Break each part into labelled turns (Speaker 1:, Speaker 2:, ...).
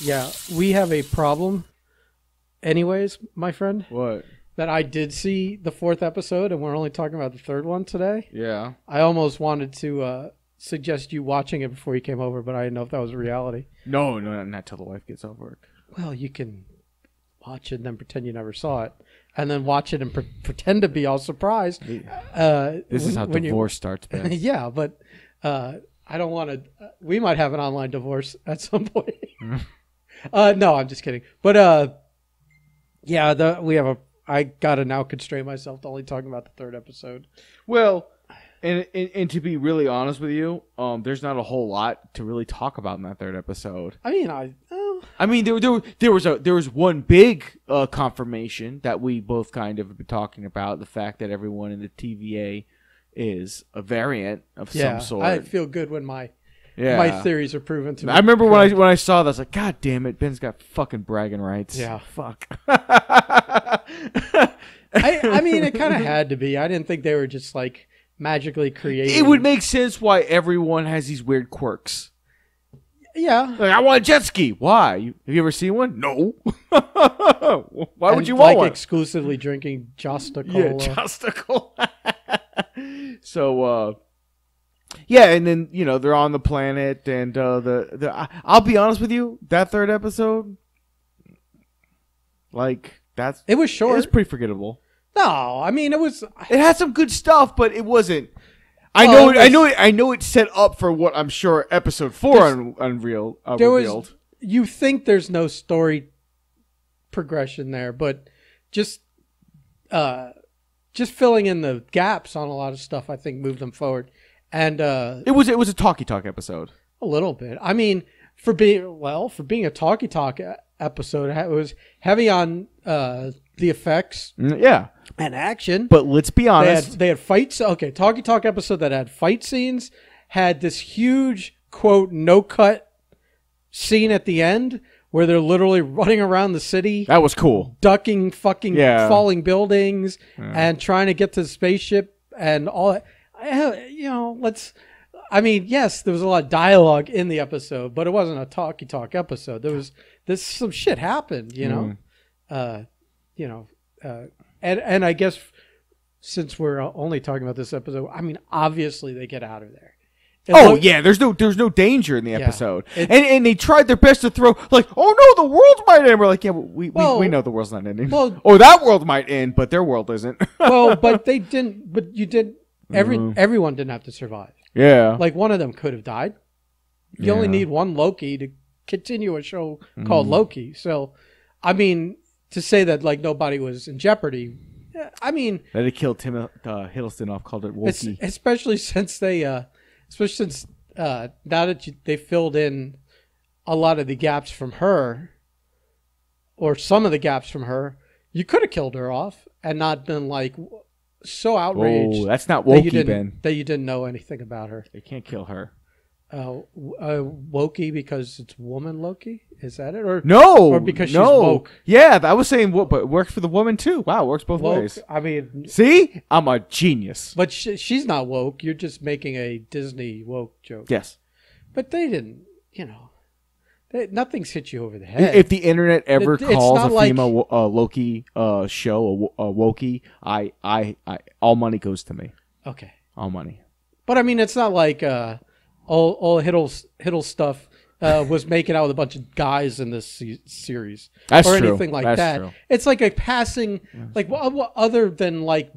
Speaker 1: Yeah, we have a problem. Anyways, my friend.
Speaker 2: What?
Speaker 1: That I did see the 4th episode, and we're only talking about the 3rd one today.
Speaker 2: Yeah.
Speaker 1: I almost wanted to suggest you watching it before you came over, but I didn't know if that was a reality.
Speaker 2: No, not till the wife gets off work.
Speaker 1: Well, you can watch it and then pretend you never saw it, and then watch it and pretend to be all surprised.
Speaker 2: This is how divorce starts, man.
Speaker 1: Yeah, but I don't want to. We might have an online divorce at some point. No, I'm just kidding. But yeah, we have a. I gotta now constrain myself to only talking about the 3rd episode.
Speaker 2: Well, and to be really honest with you, there's not a whole lot to really talk about in that 3rd episode.
Speaker 1: I mean,
Speaker 2: there was one big confirmation that we both kind of have been talking about, the fact that everyone in the TVA is a variant of some sort.
Speaker 1: I feel good when my theories are proven to me.
Speaker 2: I remember when I saw that, I was like, God damn it, Ben's got fucking bragging rights.
Speaker 1: Yeah.
Speaker 2: Fuck.
Speaker 1: I mean, it kind of had to be. I didn't think they were just like magically creating.
Speaker 2: It would make sense why everyone has these weird quirks.
Speaker 1: Yeah.
Speaker 2: Like, I want a jet ski. Why? Have you ever seen one? No. Why would you want one?
Speaker 1: Exclusively drinking Josta Cola.
Speaker 2: Yeah, Josta Cola. So, yeah, and then, they're on the planet, and I'll be honest with you, that 3rd episode,
Speaker 1: it was short.
Speaker 2: It was pretty forgettable.
Speaker 1: No, I mean, it
Speaker 2: had some good stuff, but it wasn't. I know it set up for what I'm sure episode 4 revealed.
Speaker 1: You think there's no story progression there, but just filling in the gaps on a lot of stuff, I think, moved them forward. And
Speaker 2: it was a talkie talk episode.
Speaker 1: A little bit. I mean, for being a talkie talk episode, it was heavy on the effects.
Speaker 2: Yeah.
Speaker 1: And action.
Speaker 2: But let's be honest.
Speaker 1: They had fights. Okay, talkie talk episode that had fight scenes, had this huge, quote, no-cut scene at the end where they're literally running around the city.
Speaker 2: That was cool.
Speaker 1: Ducking fucking falling buildings and trying to get to the spaceship and all that. Yes, there was a lot of dialogue in the episode, but it wasn't a talkie talk episode. There's some shit happened, and I guess since we're only talking about this episode, I mean, obviously they get out of there.
Speaker 2: There's no danger in the episode, and they tried their best to throw like, oh no, the world might end. We're like, yeah, we know the world's not ending.
Speaker 1: Well,
Speaker 2: or that world might end, but their world isn't.
Speaker 1: Well, but they didn't. But you did. Everyone didn't have to survive.
Speaker 2: Yeah,
Speaker 1: like one of them could have died. You only need one Loki to continue a show called Loki. So, I mean, to say that like nobody was in jeopardy, I mean,
Speaker 2: that they killed Tim Hiddleston off, called it Loki.
Speaker 1: Especially since now that they filled in a lot of the gaps from her, or some of the gaps from her, you could have killed her off and not been like so outraged.
Speaker 2: Oh, that's not Loki, Ben.
Speaker 1: That you didn't know anything about her.
Speaker 2: They can't kill her.
Speaker 1: Loki because it's woman Loki? Is that it? Or because she's woke?
Speaker 2: Yeah, I was saying, but it works for the woman too. Wow, it works both ways.
Speaker 1: I mean,
Speaker 2: see, I'm a genius.
Speaker 1: But she's not woke. You're just making a Disney woke joke.
Speaker 2: Yes,
Speaker 1: but they didn't. Nothing's hit you over the head.
Speaker 2: If the internet ever calls a female Loki show a wokey, I all money goes to me.
Speaker 1: Okay,
Speaker 2: all money.
Speaker 1: But I mean, it's not like all Hiddle stuff was making out with a bunch of guys in this series.
Speaker 2: That's
Speaker 1: or
Speaker 2: true.
Speaker 1: Anything like
Speaker 2: That's
Speaker 1: that.
Speaker 2: True.
Speaker 1: It's like a passing, like other than like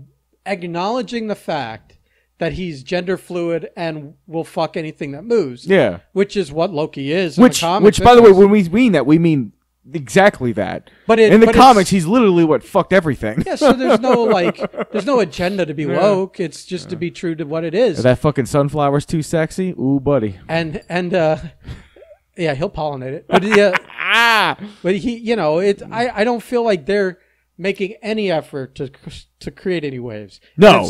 Speaker 1: acknowledging the fact that he's gender fluid and will fuck anything that moves.
Speaker 2: Yeah,
Speaker 1: which is what Loki is.
Speaker 2: Which, by the way, when we mean that, we mean exactly that. But in the comics, he's literally what fucked everything.
Speaker 1: Yeah, so there's no agenda to be woke. It's just to be true to what it is.
Speaker 2: Are that fucking sunflower's too sexy? Ooh, buddy.
Speaker 1: And yeah, he'll pollinate it. But yeah, but he, I don't feel like they're making any effort to create any waves.
Speaker 2: No.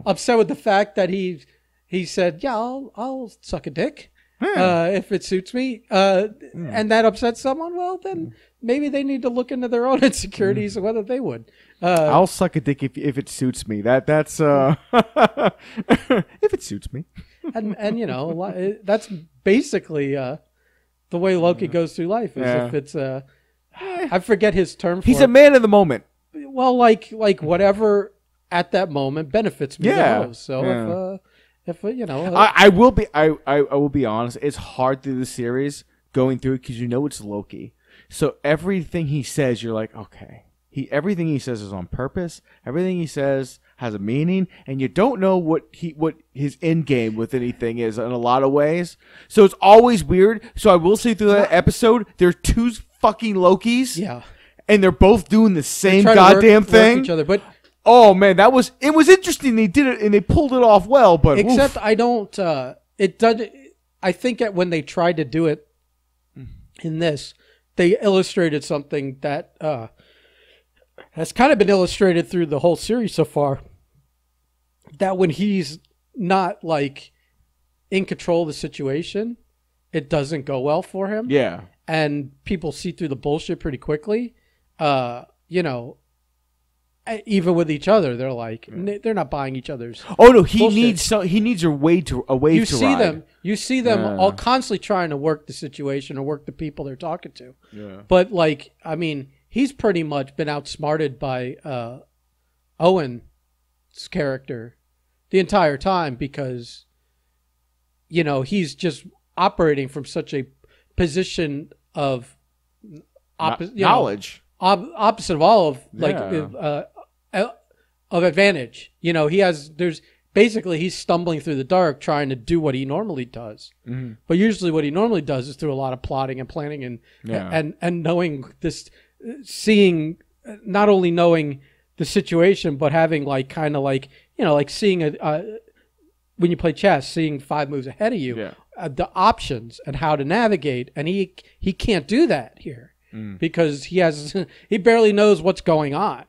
Speaker 1: Upset with the fact that he said, yeah, I'll suck a dick. If it suits me, and that upsets someone, well, then maybe they need to look into their own insecurities and whether they would.
Speaker 2: I'll suck a dick if it suits me. That's if it suits me.
Speaker 1: and that's basically the way Loki goes through life. Is if it's I forget his term.
Speaker 2: He's a man of the moment.
Speaker 1: Well, like whatever at that moment benefits me the most. So if you know,
Speaker 2: I will be honest. It's hard through the series going through it because it's Loki. So everything he says, you're like, okay. Everything he says is on purpose. Everything he says has a meaning, and you don't know what his end game with anything is in a lot of ways. So it's always weird. So I will say through that episode, there's two fucking Lokis.
Speaker 1: Yeah.
Speaker 2: And they're both doing the same goddamn thing.
Speaker 1: Work each other, but
Speaker 2: oh man, it was interesting. They did it and they pulled it off well. But
Speaker 1: except I don't. It does. I think when they tried to do it in this, they illustrated something that has kind of been illustrated through the whole series so far. That when he's not like in control of the situation, it doesn't go well for him.
Speaker 2: Yeah,
Speaker 1: and people see through the bullshit pretty quickly. Even with each other, they're like they're not buying each other's.
Speaker 2: Oh no, he
Speaker 1: bullshit.
Speaker 2: needs a way to ride.
Speaker 1: You see them all constantly trying to work the situation or work the people they're talking to.
Speaker 2: Yeah.
Speaker 1: But like, I mean, he's pretty much been outsmarted by Owen's character the entire time because he's just operating from such a position of
Speaker 2: knowledge.
Speaker 1: Opposite of all of of advantage. He's stumbling through the dark trying to do what he normally does. Mm-hmm. But usually what he normally does is through a lot of plotting and planning and knowing this, seeing, not only knowing the situation, but having seeing when you play chess, seeing 5 moves ahead of you, the options and how to navigate. And he can't do that here. Because he barely knows what's going on,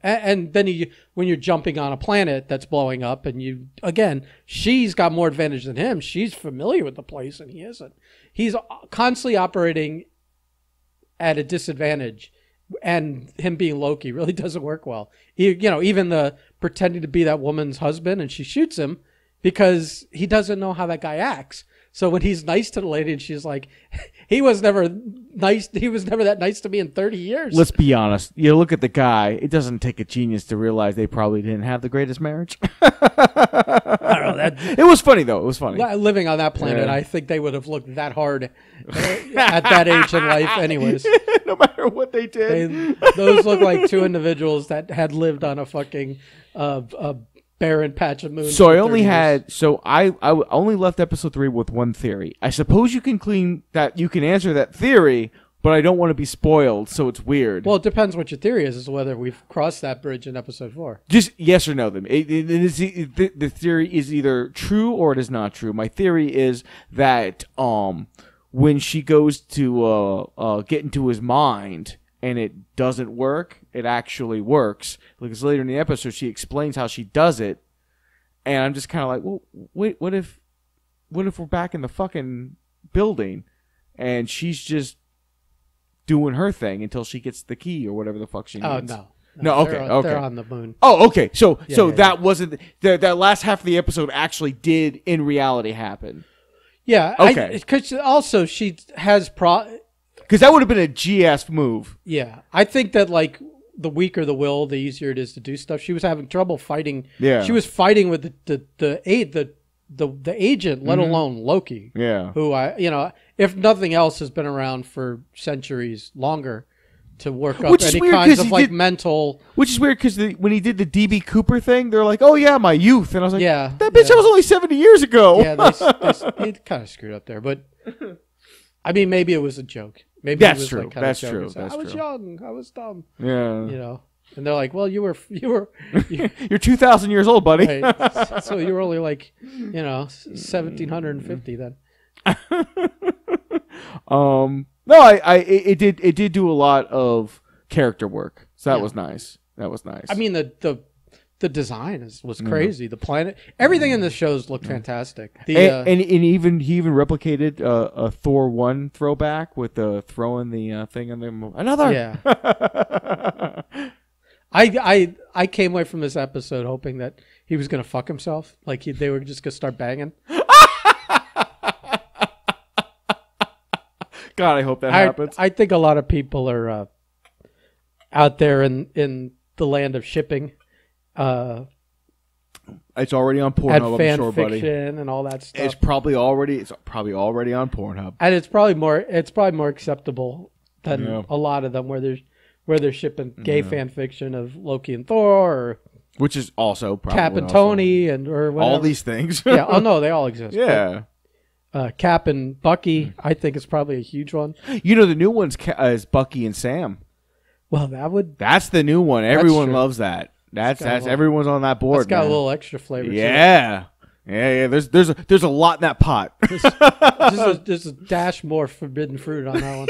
Speaker 1: and then when you're jumping on a planet that's blowing up and she's got more advantage than him. She's familiar with the place and he isn't. He's constantly operating at a disadvantage, and him being Loki really doesn't work well. Even the pretending to be that woman's husband and she shoots him because he doesn't know how that guy acts. So when he's nice to the lady and she's like, he was never nice. He was never that nice to me in 30 years.
Speaker 2: Let's be honest. You look at the guy. It doesn't take a genius to realize they probably didn't have the greatest marriage.
Speaker 1: I don't know.
Speaker 2: It was funny though. It was funny.
Speaker 1: Living on that planet, I think they would have looked that hard at that age in life anyways.
Speaker 2: No matter what they did.
Speaker 1: Those look like two individuals that had lived on a fucking barren patch of moon.
Speaker 2: So I only I only left episode 3 with one theory. I suppose you can answer that theory, but I don't want to be spoiled, so it's weird.
Speaker 1: Well, it depends what your theory is whether we've crossed that bridge in episode 4.
Speaker 2: Just yes or no. Then the theory is either true or it is not true. My theory is that when she goes to get into his mind and it doesn't work, it actually works. Because later in the episode, she explains how she does it, and I'm just kind of like, well, wait, what if we're back in the fucking building, and she's just doing her thing until she gets the key or whatever the fuck she needs?
Speaker 1: Oh
Speaker 2: no. Okay.
Speaker 1: They're on the moon.
Speaker 2: Oh, okay. So that wasn't that last half of the episode actually did in reality happen.
Speaker 1: Yeah.
Speaker 2: Okay.
Speaker 1: Because also she has
Speaker 2: because that would have been a GS move.
Speaker 1: Yeah. I think that like the weaker the will, the easier it is to do stuff. She was having trouble fighting.
Speaker 2: Yeah.
Speaker 1: She was fighting with the agent, let alone Loki.
Speaker 2: Yeah.
Speaker 1: Who if nothing else has been around for centuries longer to work up any kinds of mental. Which
Speaker 2: is weird because when he did the DB Cooper thing, they're like, "Oh yeah, my youth," and I was like,
Speaker 1: "Yeah,
Speaker 2: that bitch that was only 70 years ago."
Speaker 1: Yeah, they kind of screwed up there, but I mean, maybe it was a joke. Maybe
Speaker 2: that's
Speaker 1: it was
Speaker 2: true.
Speaker 1: Like
Speaker 2: that's true.
Speaker 1: I was young. I was dumb.
Speaker 2: Yeah.
Speaker 1: And they're like, "Well, you're
Speaker 2: 2,000 years old, buddy."
Speaker 1: Right. So you were only 1,750 then.
Speaker 2: No, it did do a lot of character work, so that was nice. I mean,
Speaker 1: the design was crazy. The planet, everything in the shows looked fantastic.
Speaker 2: And he even replicated a Thor 1 throwback with throwing the thing in the another.
Speaker 1: Yeah. I came away from this episode hoping that he was gonna fuck himself, like they were just gonna start banging.
Speaker 2: God, I hope that happens.
Speaker 1: I think a lot of people are out there in the land of shipping.
Speaker 2: It's already on Pornhub,
Speaker 1: fan
Speaker 2: I'm sure, buddy.
Speaker 1: fiction and all that stuff.
Speaker 2: It's probably already on Pornhub.
Speaker 1: And it's probably more acceptable than a lot of them where they're shipping gay fan fiction of Loki and Thor, or
Speaker 2: which is also probably
Speaker 1: Cap and Tony or whatever.
Speaker 2: All these things.
Speaker 1: Yeah. Oh no, they all exist.
Speaker 2: Yeah.
Speaker 1: But, Cap and Bucky, I think is probably a huge one.
Speaker 2: You know, the new one's is Bucky and Sam.
Speaker 1: Well, that's
Speaker 2: the new one. Everyone loves that. That's everyone's on that board.
Speaker 1: It's got a little extra flavor.
Speaker 2: Yeah. Yeah. There's a lot in that pot.
Speaker 1: There's a dash more forbidden fruit on that
Speaker 2: one.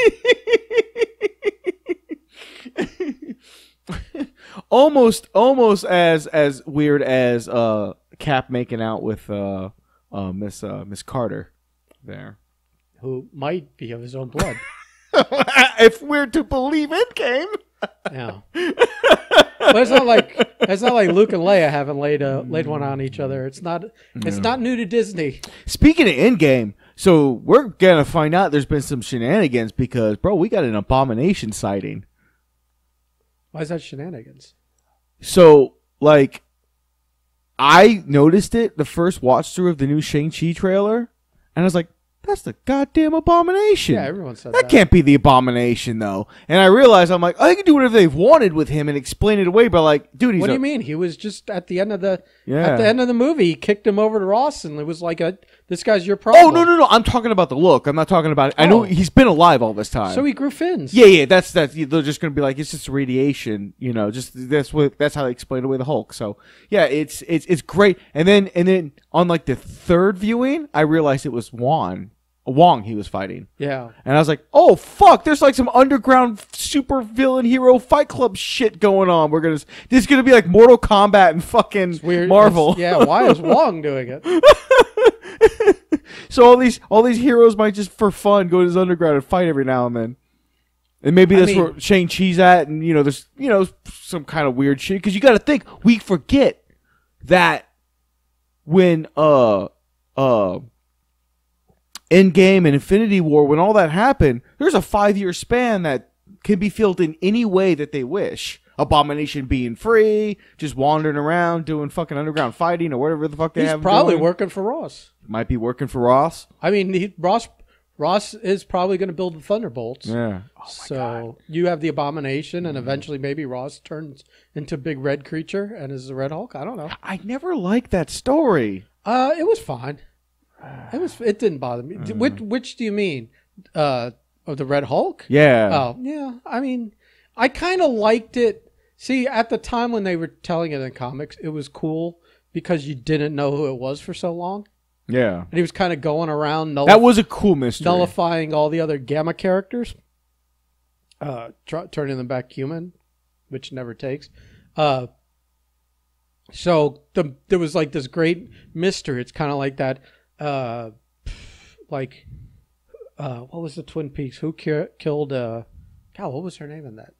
Speaker 2: almost as weird as Cap making out with Miss Carter there,
Speaker 1: who might be of his own blood.
Speaker 2: If we're to believe Endgame.
Speaker 1: Yeah. But it's not like Luke and Leia haven't laid one on each other. It's not new to Disney.
Speaker 2: Speaking of Endgame, so we're gonna find out there's been some shenanigans because, bro, we got an Abomination sighting.
Speaker 1: Why is that shenanigans?
Speaker 2: So, like, I noticed it the first watch through of the new Shang-Chi trailer, and I was like, that's the goddamn Abomination.
Speaker 1: Yeah, everyone said that.
Speaker 2: That can't be the Abomination, though. And I realized, I'm like, they can do whatever they've wanted with him and explain it away, but like, dude,
Speaker 1: what do you mean? He was just at the end of the movie, he kicked him over to Ross, and it was like this guy's your problem.
Speaker 2: Oh, no. I'm talking about the look. I'm not talking about. I know he's been alive all this time.
Speaker 1: So he grew fins.
Speaker 2: Yeah. That's. They're just gonna be like, it's just radiation. You know, just that's how they explain away the Hulk. So yeah, it's great. And then on like the third viewing, I realized it was Wong he was fighting.
Speaker 1: Yeah. And
Speaker 2: I was like, oh fuck, there's like some underground super villain hero Fight Club shit going on. This is gonna be like Mortal Kombat and fucking Marvel.
Speaker 1: Why is Wong doing it?
Speaker 2: So all these heroes might just for fun go to this underground and fight every now and then. And maybe that's where Shang-Chi's at, and there's some kind of weird shit. Because you gotta think, we forget that when Endgame and Infinity War, when all that happened, there's a 5-year span that can be filled in any way that they wish. Abomination being free, just wandering around doing fucking underground fighting or whatever the fuck they have.
Speaker 1: He's probably working for Ross.
Speaker 2: Might be working for Ross.
Speaker 1: I mean, Ross is probably going to build the Thunderbolts.
Speaker 2: Yeah.
Speaker 1: Oh so God. You have the Abomination, and eventually maybe Ross turns into Big Red Creature and is the Red Hulk. I don't know.
Speaker 2: I never liked that story.
Speaker 1: It was fine. It didn't bother me. Which do you mean? Of the Red Hulk?
Speaker 2: Yeah.
Speaker 1: Oh, yeah. I mean, I kind of liked it. See, at the time when they were telling it in comics, it was cool because you didn't know who it was for so long.
Speaker 2: Yeah.
Speaker 1: And he was kind of going around.
Speaker 2: That was a cool mystery.
Speaker 1: Nullifying all the other Gamma characters. Turning them back human, which never takes. So there was like this great mystery. It's kind of like that. What was the Twin Peaks? Who killed? God, what was her name in that?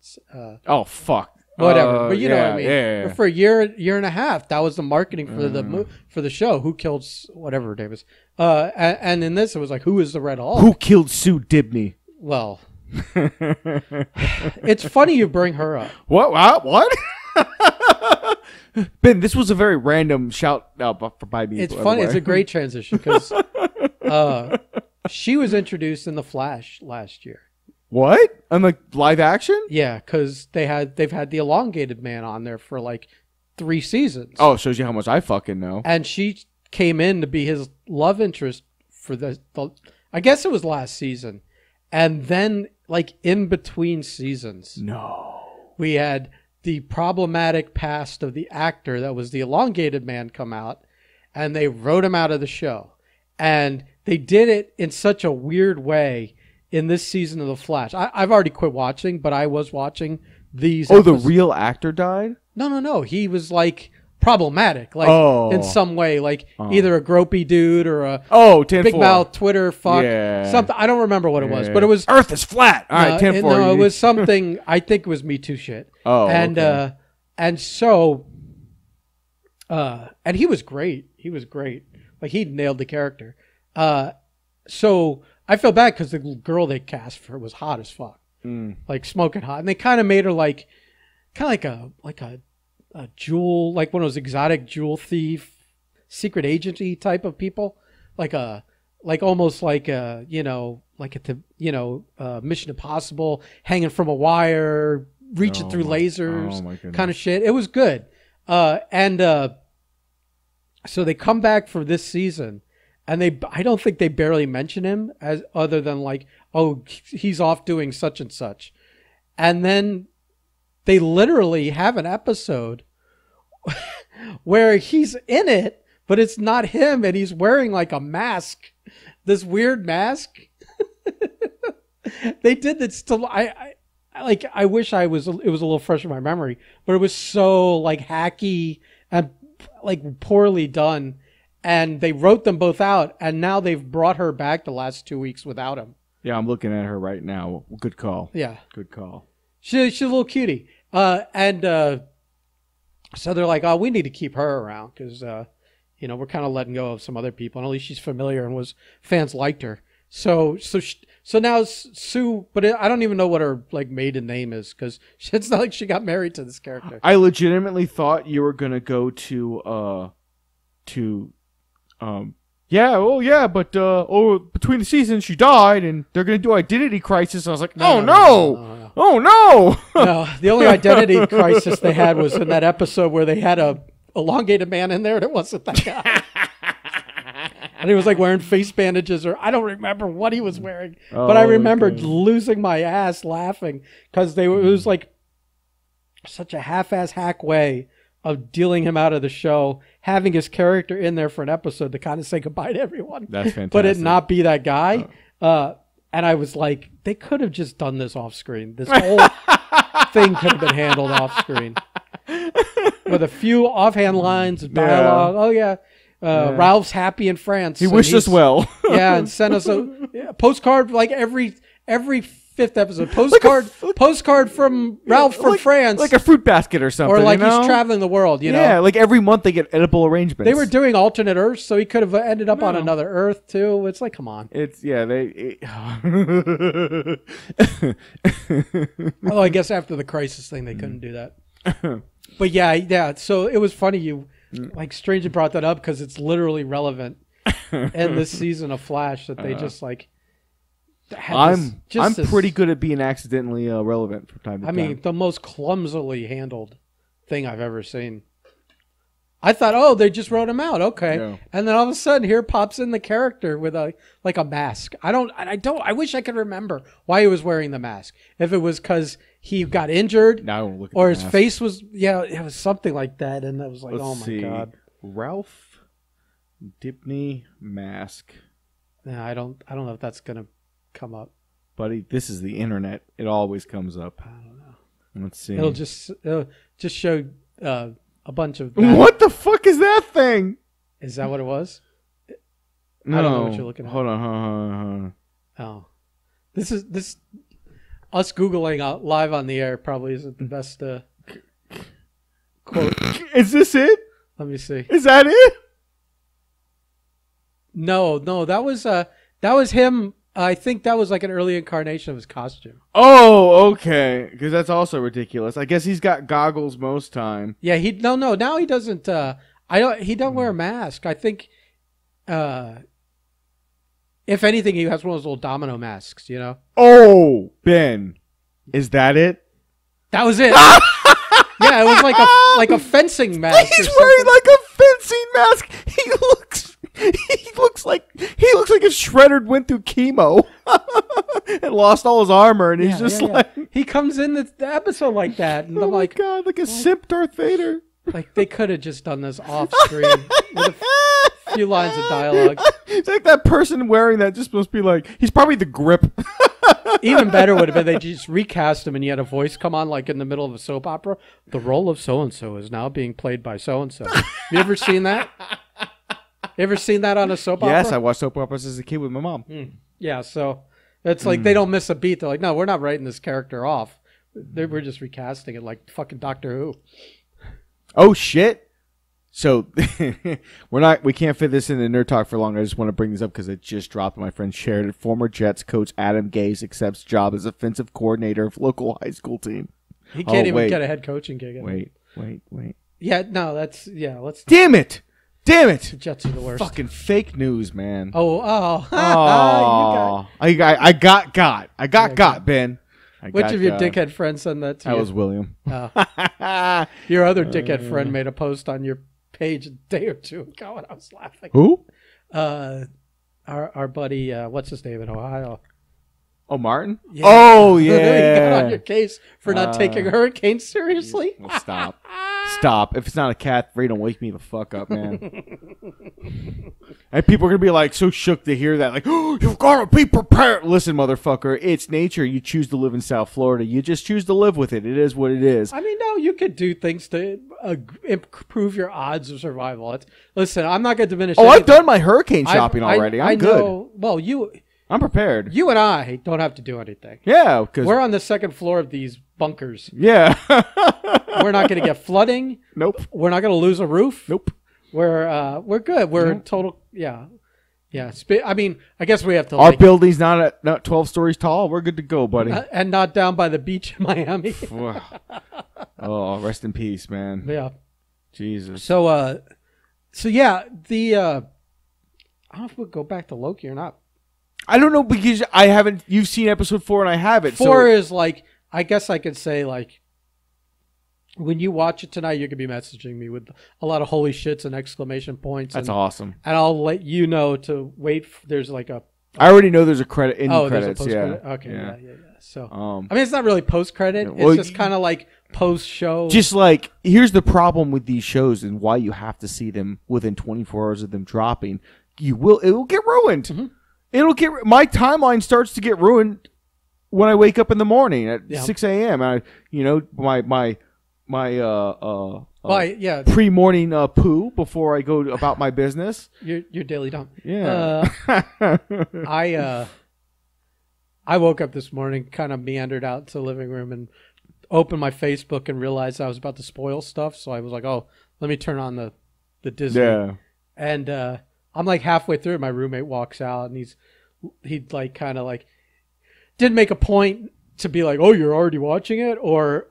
Speaker 2: Oh fuck.
Speaker 1: Whatever, but you know what I mean.
Speaker 2: Yeah.
Speaker 1: For a year and a half, that was the marketing for the show. Who killed whatever her name is? And in this, it was like, who is the Red Hulk?
Speaker 2: Who killed Sue Dibney?
Speaker 1: Well, it's funny you bring her up.
Speaker 2: What? Ben, this was a very random shout out by me.
Speaker 1: It's funny. It's a great transition because she was introduced in The Flash last year.
Speaker 2: What? On like live action?
Speaker 1: Yeah, because they've had the elongated man on there for like 3 seasons.
Speaker 2: Oh, shows you how much I fucking know.
Speaker 1: And she came in to be his love interest for the I guess it was last season. And then like in between seasons.
Speaker 2: No.
Speaker 1: We had the problematic past of the actor that was the elongated man come out, and they wrote him out of the show. And they did it in such a weird way in this season of The Flash. I've already quit watching, but I was watching these.
Speaker 2: Oh, the real actor died?
Speaker 1: No. He was like problematic, like in some way, like either a gropey dude or a big mouth Twitter fuck.
Speaker 2: Yeah.
Speaker 1: Something. I don't remember what it was, but it was
Speaker 2: Earth is flat. All right, 10-4.
Speaker 1: No, it was something. I think it was Me Too shit.
Speaker 2: Oh,
Speaker 1: and
Speaker 2: okay.
Speaker 1: And so, and he was great. He was great. Like he nailed the character. So I feel bad because the girl they cast for was hot as fuck, like smoking hot, and they kind of made her like a jewel, like one of those exotic jewel thief, secret agency type of people, like almost like Mission Impossible, hanging from a wire, reaching through lasers, kind of shit. It was good, and so they come back for this season, and I don't think they barely mention him as other than like, oh, he's off doing such and such, and then they literally have an episode where he's in it, but it's not him, and he's wearing like a mask, this weird mask. They did that still. I wish it was a little fresh in my memory, but it was so like hacky and like poorly done. And they wrote them both out, and now they've brought her back the last 2 weeks without him.
Speaker 2: Yeah, I'm looking at her right now. Good call.
Speaker 1: Yeah,
Speaker 2: good call.
Speaker 1: She's a little cutie, and so they're like, oh, we need to keep her around because we're kind of letting go of some other people, and at least she's familiar and fans liked her. So now Sue, but I don't even know what her like maiden name is because it's not like she got married to this character.
Speaker 2: I legitimately thought you were gonna go but between the seasons she died and they're gonna do Identity Crisis. I was like, no. No,
Speaker 1: the only Identity Crisis they had was in that episode where they had a elongated man in there and it wasn't that guy. And he was like wearing face bandages, or I don't remember what he was wearing, but I remember losing my ass laughing because it was like such a half-ass hack way of dealing him out of the show, having his character in there for an episode to kind of say goodbye to everyone.
Speaker 2: That's fantastic.
Speaker 1: But it not be that guy. And I was like, they could have just done this off screen. This whole thing could have been handled off screen with a few offhand lines of dialogue. Oh yeah. Ralph's happy in France.
Speaker 2: He wished us well.
Speaker 1: Yeah, and sent us a postcard like every fifth episode. Postcard from Ralph from France.
Speaker 2: Like a fruit basket or something.
Speaker 1: Or like he's traveling the world, you know?
Speaker 2: Yeah, like every month they get edible arrangements.
Speaker 1: They were doing alternate Earths, so he could have ended up on another Earth too. It's like, come on. Although I guess after the Crisis thing, they couldn't do that. But yeah. So it was funny you like strangely brought that up because it's literally relevant in this season of Flash that they just like.
Speaker 2: I'm pretty good at being accidentally relevant from time to time.
Speaker 1: I mean, the most clumsily handled thing I've ever seen. I thought, oh, they just wrote him out, okay, and then all of a sudden, here pops in the character with a mask. I wish I could remember why he was wearing the mask. If it was because he got injured, or his face was, it was something like that, and I was like, oh my god,
Speaker 2: Ralph Dibny mask.
Speaker 1: Yeah, I don't know if that's gonna come up,
Speaker 2: buddy. This is the internet. It always comes up.
Speaker 1: I don't know.
Speaker 2: Let's see.
Speaker 1: It'll just show a bunch of.
Speaker 2: What the fuck is that thing?
Speaker 1: Is that what it was?
Speaker 2: No.
Speaker 1: I don't know what you're looking at.
Speaker 2: Hold on.
Speaker 1: Oh, this us Googling live on the air probably isn't the best quote.
Speaker 2: Is this it?
Speaker 1: Let me see.
Speaker 2: Is that it?
Speaker 1: No, that was him. I think that was like an early incarnation of his costume.
Speaker 2: Oh, okay. Because that's also ridiculous. I guess he's got goggles most time.
Speaker 1: Yeah, now he doesn't. He doesn't wear a mask. I think, if anything, he has one of those little domino masks. You know.
Speaker 2: Oh, Ben, is that it?
Speaker 1: That was it. Yeah, it was like a fencing mask.
Speaker 2: He's wearing like a fencing mask. He looks like if Shredder went through chemo and lost all his armor, and he's like
Speaker 1: he comes in the episode like that, and
Speaker 2: oh
Speaker 1: I'm like,
Speaker 2: God, like a simp Darth Vader.
Speaker 1: Like they could have just done this off screen with a few lines of dialogue.
Speaker 2: It's like that person wearing that just supposed to be like he's probably the Grip.
Speaker 1: Even better would have been they just recast him and he had a voice come on like in the middle of a soap opera. The role of so and so is now being played by so and so. You ever seen that? Ever seen that on a soap opera?
Speaker 2: Yes, I watched soap operas as a kid with my mom.
Speaker 1: Yeah, so it's like they don't miss a beat. They're like, no, we're not writing this character off. We're just recasting it like fucking Doctor Who.
Speaker 2: Oh, shit. So we can't fit this in the Nerd Talk for long. I just want to bring this up because it just dropped. My friend shared it. Former Jets coach Adam Gase accepts job as offensive coordinator of local high school team.
Speaker 1: He can't even get a head coaching gig.
Speaker 2: Wait.
Speaker 1: Yeah, no, let's.
Speaker 2: Damn it!
Speaker 1: The Jets are the worst.
Speaker 2: Fucking fake news, man.
Speaker 1: Oh.
Speaker 2: I got Ben.
Speaker 1: Which of your dickhead friends sent that to you?
Speaker 2: That was William.
Speaker 1: Oh. Your other dickhead friend made a post on your page a day or two ago, and I was laughing.
Speaker 2: Who?
Speaker 1: Our buddy, what's his name in Ohio?
Speaker 2: Oh, Martin?
Speaker 1: Yeah.
Speaker 2: Oh, yeah.
Speaker 1: He got on your case for not taking hurricanes seriously.
Speaker 2: Well, stop. If it's not a cat, Ray, don't wake me the fuck up, man. And people are going to be like so shook to hear that. Like, oh, you've got to be prepared. Listen, motherfucker, it's nature. You choose to live in South Florida. You just choose to live with it. It is what it is.
Speaker 1: I mean, no, you could do things to improve your odds of survival. Listen, I'm not going to diminish anything.
Speaker 2: I've done my hurricane shopping already. I'm good.
Speaker 1: Know, well,
Speaker 2: I'm prepared.
Speaker 1: You and I don't have to do anything.
Speaker 2: Yeah, because
Speaker 1: we're on the second floor of these bunkers.
Speaker 2: Yeah.
Speaker 1: We're not going to get flooding.
Speaker 2: Nope.
Speaker 1: We're not going to lose a roof.
Speaker 2: Nope.
Speaker 1: We're good. We're total. Yeah. I mean, I guess we have to.
Speaker 2: Our building's not 12 stories tall. We're good to go, buddy.
Speaker 1: And not down by the beach in Miami.
Speaker 2: Oh, rest in peace, man.
Speaker 1: Yeah.
Speaker 2: Jesus.
Speaker 1: So yeah, I don't know if we'll go back to Loki or not.
Speaker 2: I don't know because I haven't. You've seen episode 4 and I haven't.
Speaker 1: 4 is like, I guess I could say like, when you watch it tonight, you're gonna be messaging me with a lot of holy shits and exclamation points.
Speaker 2: That's awesome.
Speaker 1: And I'll let you know to wait. There's like a.
Speaker 2: I already know there's a credit in credits.
Speaker 1: There's a post-credit?
Speaker 2: Yeah.
Speaker 1: Okay. Yeah. So
Speaker 2: I
Speaker 1: mean, it's not really post credit. It's just kind of like post show.
Speaker 2: Just like here's the problem with these shows and why you have to see them within 24 hours of them dropping. It will get ruined.
Speaker 1: Mm-hmm.
Speaker 2: My timeline starts to get ruined when I wake up in the morning at 6 a.m. My pre-morning poo before I go about my business.
Speaker 1: Your daily dump.
Speaker 2: Yeah.
Speaker 1: I woke up this morning, kind of meandered out to the living room and opened my Facebook and realized I was about to spoil stuff. So I was like, oh, let me turn on the Disney. Yeah. And I'm like halfway through it. My roommate walks out and he'd like kind of like didn't make a point to be like, oh, you're already watching it or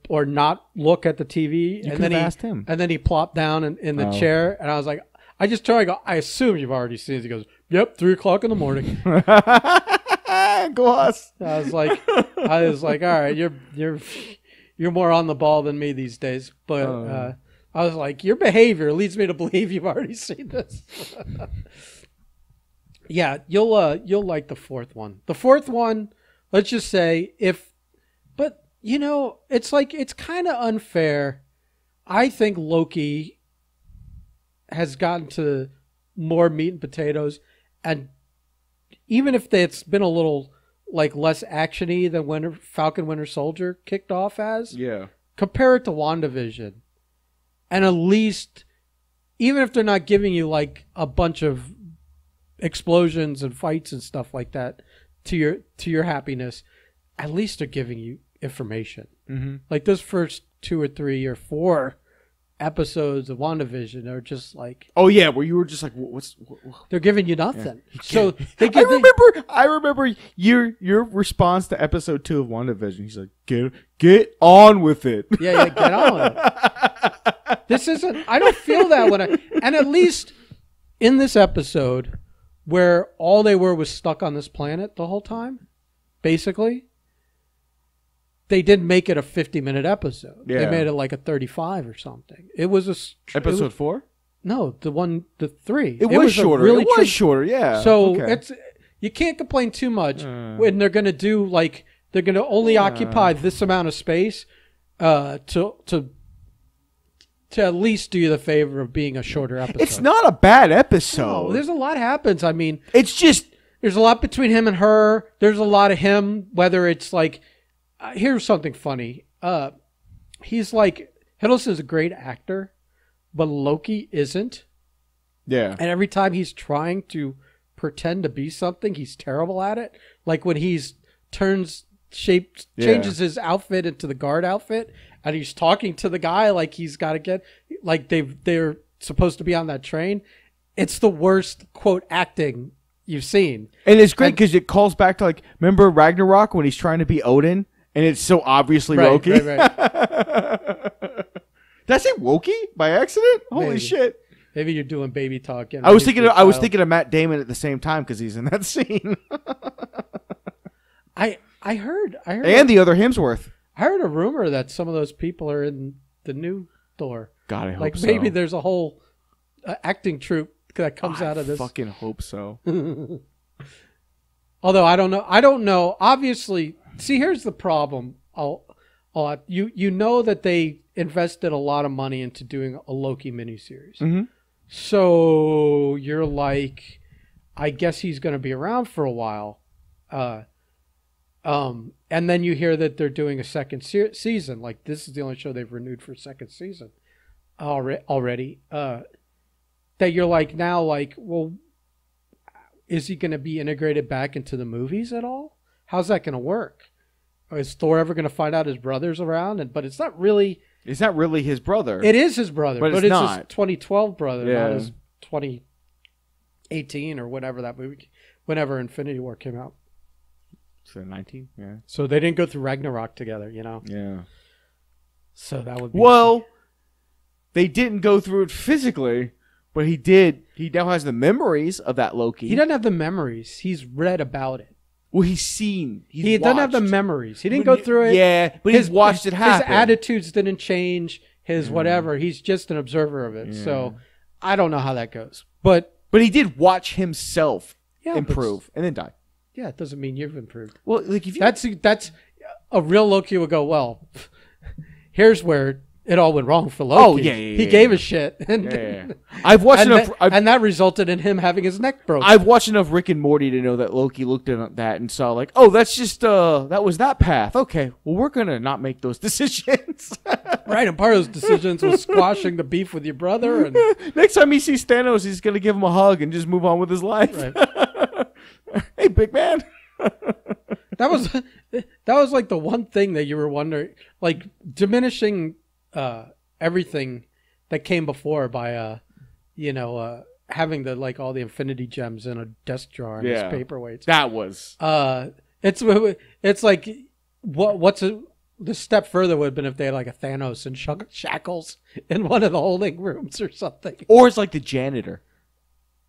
Speaker 1: not look at the TV.
Speaker 2: And then he asked him.
Speaker 1: And then he plopped down in the chair. And I was like, I just turned, I go, I assume you've already seen it. He goes, yep, 3:00 in the morning.
Speaker 2: Go us.
Speaker 1: I was like, all right, you're more on the ball than me these days. But I was like, your behavior leads me to believe you've already seen this. Yeah, you'll like the fourth one. The fourth one, let's just say but it's like, it's kind of unfair. I think Loki has gotten to more meat and potatoes, and even if it's been a little like less actiony than Falcon Winter Soldier kicked off as, compare it to WandaVision. And at least, even if they're not giving you like a bunch of explosions and fights and stuff like that to your happiness, at least they're giving you information. Mm-hmm. Like those first 2 or 3 or 4 episodes of WandaVision are just like,
Speaker 2: oh yeah, where you were just like, what?
Speaker 1: They're giving you nothing. Yeah. So
Speaker 2: I remember your response to episode 2 of WandaVision. He's like, get on with it.
Speaker 1: Yeah, get on with it. This isn't. I don't feel that and at least in this episode, where all they were was stuck on this planet the whole time, basically. They didn't make it a 50-minute episode. Yeah. They made it like a 35 or something. It was
Speaker 2: episode 4?
Speaker 1: No, the 3.
Speaker 2: It was shorter. It was shorter, yeah.
Speaker 1: So you can't complain too much when they're going to do like they're going to only occupy this amount of space to at least do you the favor of being a shorter episode.
Speaker 2: It's not a bad episode.
Speaker 1: No, there's a lot happens. I mean,
Speaker 2: it's just
Speaker 1: there's a lot between him and her. There's a lot of him, whether it's like. Here's something funny. He's like, Hiddleston's a great actor, but Loki isn't.
Speaker 2: Yeah.
Speaker 1: And every time he's trying to pretend to be something, he's terrible at it. Like when he's changes his outfit into the guard outfit, and he's talking to the guy like he's got to get, like they're supposed to be on that train, it's the worst quote acting you've seen.
Speaker 2: And it's great because it calls back to, like, remember Ragnarok when he's trying to be Odin and it's so obviously Loki?
Speaker 1: Right.
Speaker 2: Did I say Loki by accident? Holy
Speaker 1: Maybe.
Speaker 2: shit.
Speaker 1: Maybe you're doing baby talk.
Speaker 2: I was thinking of Matt Damon at the same time because he's in that scene.
Speaker 1: I heard
Speaker 2: and the other Hemsworth.
Speaker 1: I heard a rumor that some of those people are in the new Thor.
Speaker 2: God, I hope
Speaker 1: like
Speaker 2: so.
Speaker 1: maybe there's a whole acting troupe that comes out of this.
Speaker 2: I fucking hope so.
Speaker 1: Although I don't know. Obviously, see, here's the problem. You know that they invested a lot of money into doing a Loki miniseries.
Speaker 2: Mm-hmm.
Speaker 1: So you're like, I guess he's going to be around for a while. And then you hear that they're doing a second season. Like, this is the only show they've renewed for a second season already. That you're like, now, like, well, is he going to be integrated back into the movies at all? How's that going to work? Is Thor ever going to find out his brother's around? But it's not really.
Speaker 2: It's not really his brother.
Speaker 1: It is his brother, but it's
Speaker 2: not.
Speaker 1: his 2012 brother,
Speaker 2: Yeah.
Speaker 1: not his 2018 or whatever that movie, whenever Infinity War came out.
Speaker 2: So 19, yeah.
Speaker 1: So they didn't go through Ragnarok together, you know?
Speaker 2: Yeah.
Speaker 1: So that would be...
Speaker 2: Well, they didn't go through it physically, but he did. He now has the memories of that Loki.
Speaker 1: He doesn't have the memories. He's read about it.
Speaker 2: Well, he's seen.
Speaker 1: He doesn't have the memories. He didn't go through it.
Speaker 2: Yeah, but he's watched it happen.
Speaker 1: His attitudes didn't change. His whatever. He's just an observer of it.
Speaker 2: Yeah.
Speaker 1: So I don't know how that goes. But
Speaker 2: he did watch himself
Speaker 1: Yeah,
Speaker 2: improve and then die.
Speaker 1: yeah, it doesn't mean you've improved.
Speaker 2: Well, like if you
Speaker 1: That's a real Loki would go, well, here's where it all went wrong for Loki.
Speaker 2: Oh, yeah,
Speaker 1: he gave a shit. And,
Speaker 2: yeah. I've watched enough.
Speaker 1: and that resulted in him having his neck broken.
Speaker 2: I've watched enough Rick and Morty to know that Loki looked at that and saw like, oh, that's just that was that path. Okay, well we're gonna not make those decisions.
Speaker 1: Right, and part of those decisions was squashing the beef with your brother. And
Speaker 2: next time he sees Thanos, he's gonna give him a hug and just move on with his life.
Speaker 1: right.
Speaker 2: Hey, big man.
Speaker 1: That was like the one thing that you were wondering, like diminishing everything that came before by having the like all the infinity gems in a desk drawer and his paperweights.
Speaker 2: That was
Speaker 1: it's like the step further would have been if they had like a Thanos and shackles in one of the holding rooms or something.
Speaker 2: or it's like the janitor.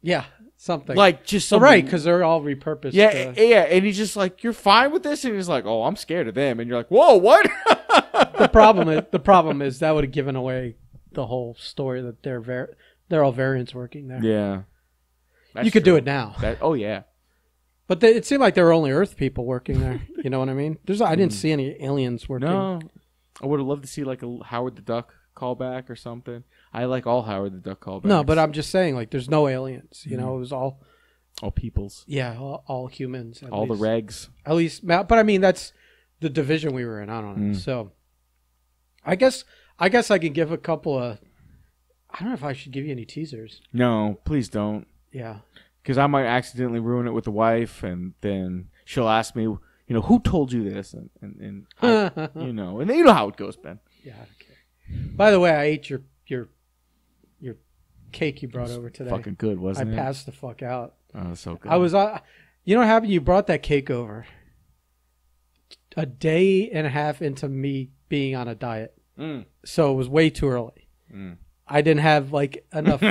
Speaker 1: Yeah, something
Speaker 2: Like just something.
Speaker 1: right, because they're all repurposed.
Speaker 2: Yeah, yeah, and he's just like, you're fine with this, and he's like, oh, I'm scared of them, and you're like, whoa, what?
Speaker 1: The problem is that would have given away the whole story that they're all variants working there.
Speaker 2: Yeah,
Speaker 1: you could do it now,
Speaker 2: oh yeah,
Speaker 1: but it seemed like there were only Earth people working there. You know what I mean? I didn't see any aliens working.
Speaker 2: no, I would have loved to see like a Howard the Duck callback or something. I like all Howard the Duck callbacks.
Speaker 1: No, but I'm just saying, like, there's no aliens. You know, it was all
Speaker 2: peoples.
Speaker 1: Yeah, all humans.
Speaker 2: All the regs.
Speaker 1: At least, but I mean, that's the division we were in. I don't know. So, I guess I can give a couple of. I don't know if I should give you any teasers.
Speaker 2: No, please don't.
Speaker 1: Yeah,
Speaker 2: because I might accidentally ruin it with the wife, and then she'll ask me, who told you this, and I, and you know how it goes, Ben.
Speaker 1: Yeah, I don't care. By the way, I ate your cake you brought over today.
Speaker 2: Fucking good, wasn't it?
Speaker 1: I passed the fuck out.
Speaker 2: Oh, so good.
Speaker 1: I was, you know what happened? You brought that cake over a day and a half into me being on a diet. So it was way too early. I didn't have like enough.
Speaker 2: You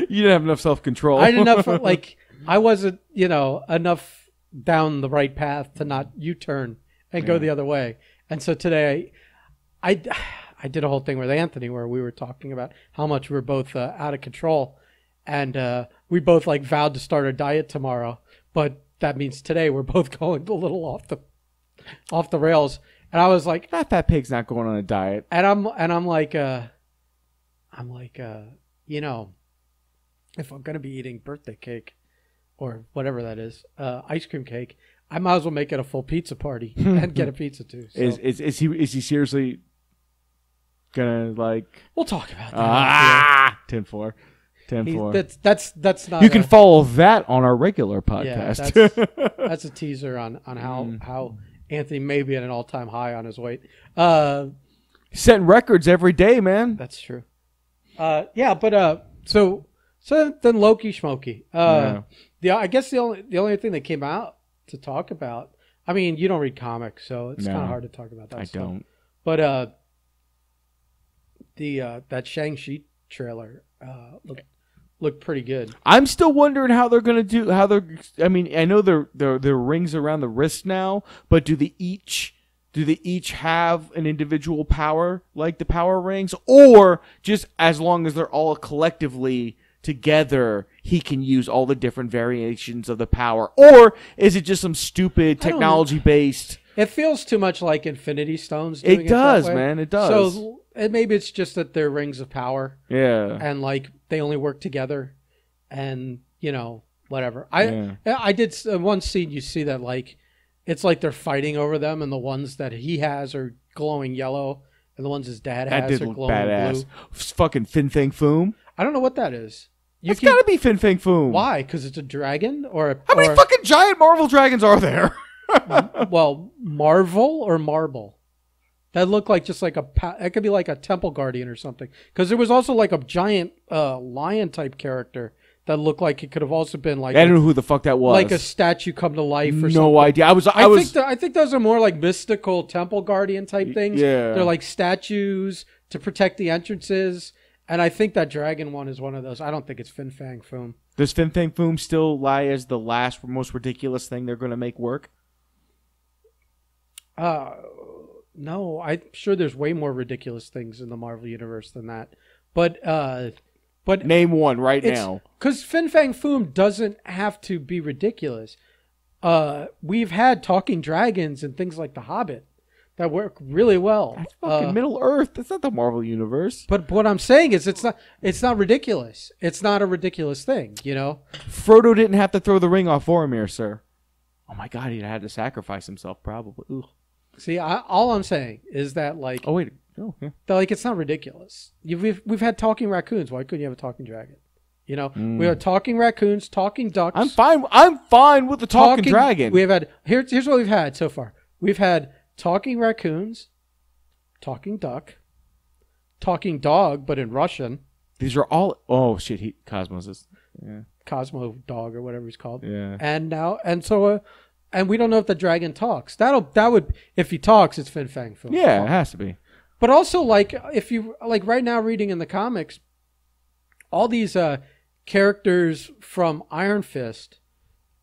Speaker 2: didn't have enough self-control.
Speaker 1: I didn't have like I wasn't enough down the right path to not U-turn and go the other way. And so today, I did a whole thing with Anthony where we were talking about how much we were both out of control, and we both like vowed to start a diet tomorrow. But that means today we're both going a little off the rails. And I was like,
Speaker 2: that fat pig's not going on a diet.
Speaker 1: And I'm like, if I'm gonna be eating birthday cake or whatever that is, ice cream cake, I might as well make it a full pizza party and get a pizza too. So.
Speaker 2: Is he seriously gonna like?
Speaker 1: We'll talk about that.
Speaker 2: 10-4.
Speaker 1: That's not.
Speaker 2: You can follow that on our regular podcast.
Speaker 1: Yeah, that's a teaser on how Anthony may be at an all-time high on his weight.
Speaker 2: Setting records every day, man.
Speaker 1: That's true. Yeah, but so then Loki Schmokey. I guess the only thing that came out to talk about. I mean, you don't read comics, so it's kind of hard to talk about that. I don't. But that Shang-Chi trailer looked pretty good.
Speaker 2: I'm still wondering how they're gonna do. I mean, I know they're rings around the wrist now, but do they each have an individual power like the power rings, or just as long as they're all collectively together, he can use all the different variations of the power? Or is it just some stupid technology-based...
Speaker 1: It feels too much like Infinity Stones doing
Speaker 2: it does, man. It does.
Speaker 1: So maybe it's just that they're rings of power.
Speaker 2: Yeah.
Speaker 1: And, like, they only work together. And, whatever. I did one scene, you see that, like, it's like they're fighting over them, and the ones that he has are glowing yellow, and the ones his dad has are glowing
Speaker 2: badass.
Speaker 1: blue.
Speaker 2: Fucking Fin Fang Foom.
Speaker 1: I don't know what that is.
Speaker 2: It's gotta be Fin Fang Foom.
Speaker 1: Why? Because it's a dragon?
Speaker 2: How many fucking giant Marvel dragons are there?
Speaker 1: Well, Marvel or Marble? That looked like just like it could be like a temple guardian or something. Because there was also like a giant lion type character that looked like it could have also been like...
Speaker 2: I don't know who the fuck that was.
Speaker 1: Like a statue come to life or something.
Speaker 2: No idea.
Speaker 1: I think those are more like mystical temple guardian type things.
Speaker 2: Yeah.
Speaker 1: They're like statues to protect the entrances. And I think that dragon one is one of those. I don't think it's Fin Fang Foom.
Speaker 2: Does Fin Fang Foom still lie as the last most ridiculous thing they're going to make work?
Speaker 1: No, I'm sure there's way more ridiculous things in the Marvel universe than that. But
Speaker 2: name one right now.
Speaker 1: Because Fin Fang Foom doesn't have to be ridiculous. We've had talking dragons and things like The Hobbit that work really well.
Speaker 2: That's fucking Middle Earth. That's not the Marvel universe.
Speaker 1: But what I'm saying is it's not ridiculous. It's not a ridiculous thing,
Speaker 2: Frodo didn't have to throw the ring off Boromir, sir. Oh my God, he had to sacrifice himself probably. Ugh.
Speaker 1: See, all I'm saying is that like...
Speaker 2: Oh, wait. Oh, yeah.
Speaker 1: That, like, it's not ridiculous. We've had talking raccoons. Why couldn't you have a talking dragon? We have talking raccoons, talking ducks.
Speaker 2: I'm fine with the talking dragon.
Speaker 1: We have had... Here's what we've had so far. We've had... talking raccoons, talking duck, talking dog, but in Russian.
Speaker 2: These are all... Oh, shit. Cosmos is... Yeah.
Speaker 1: Cosmo dog or whatever he's called.
Speaker 2: Yeah.
Speaker 1: And we don't know if the dragon talks. That would... If he talks, it's Fin Fang Foom.
Speaker 2: Yeah, it has to be.
Speaker 1: But also, like, if you... Like, right now, reading in the comics, all these characters from Iron Fist,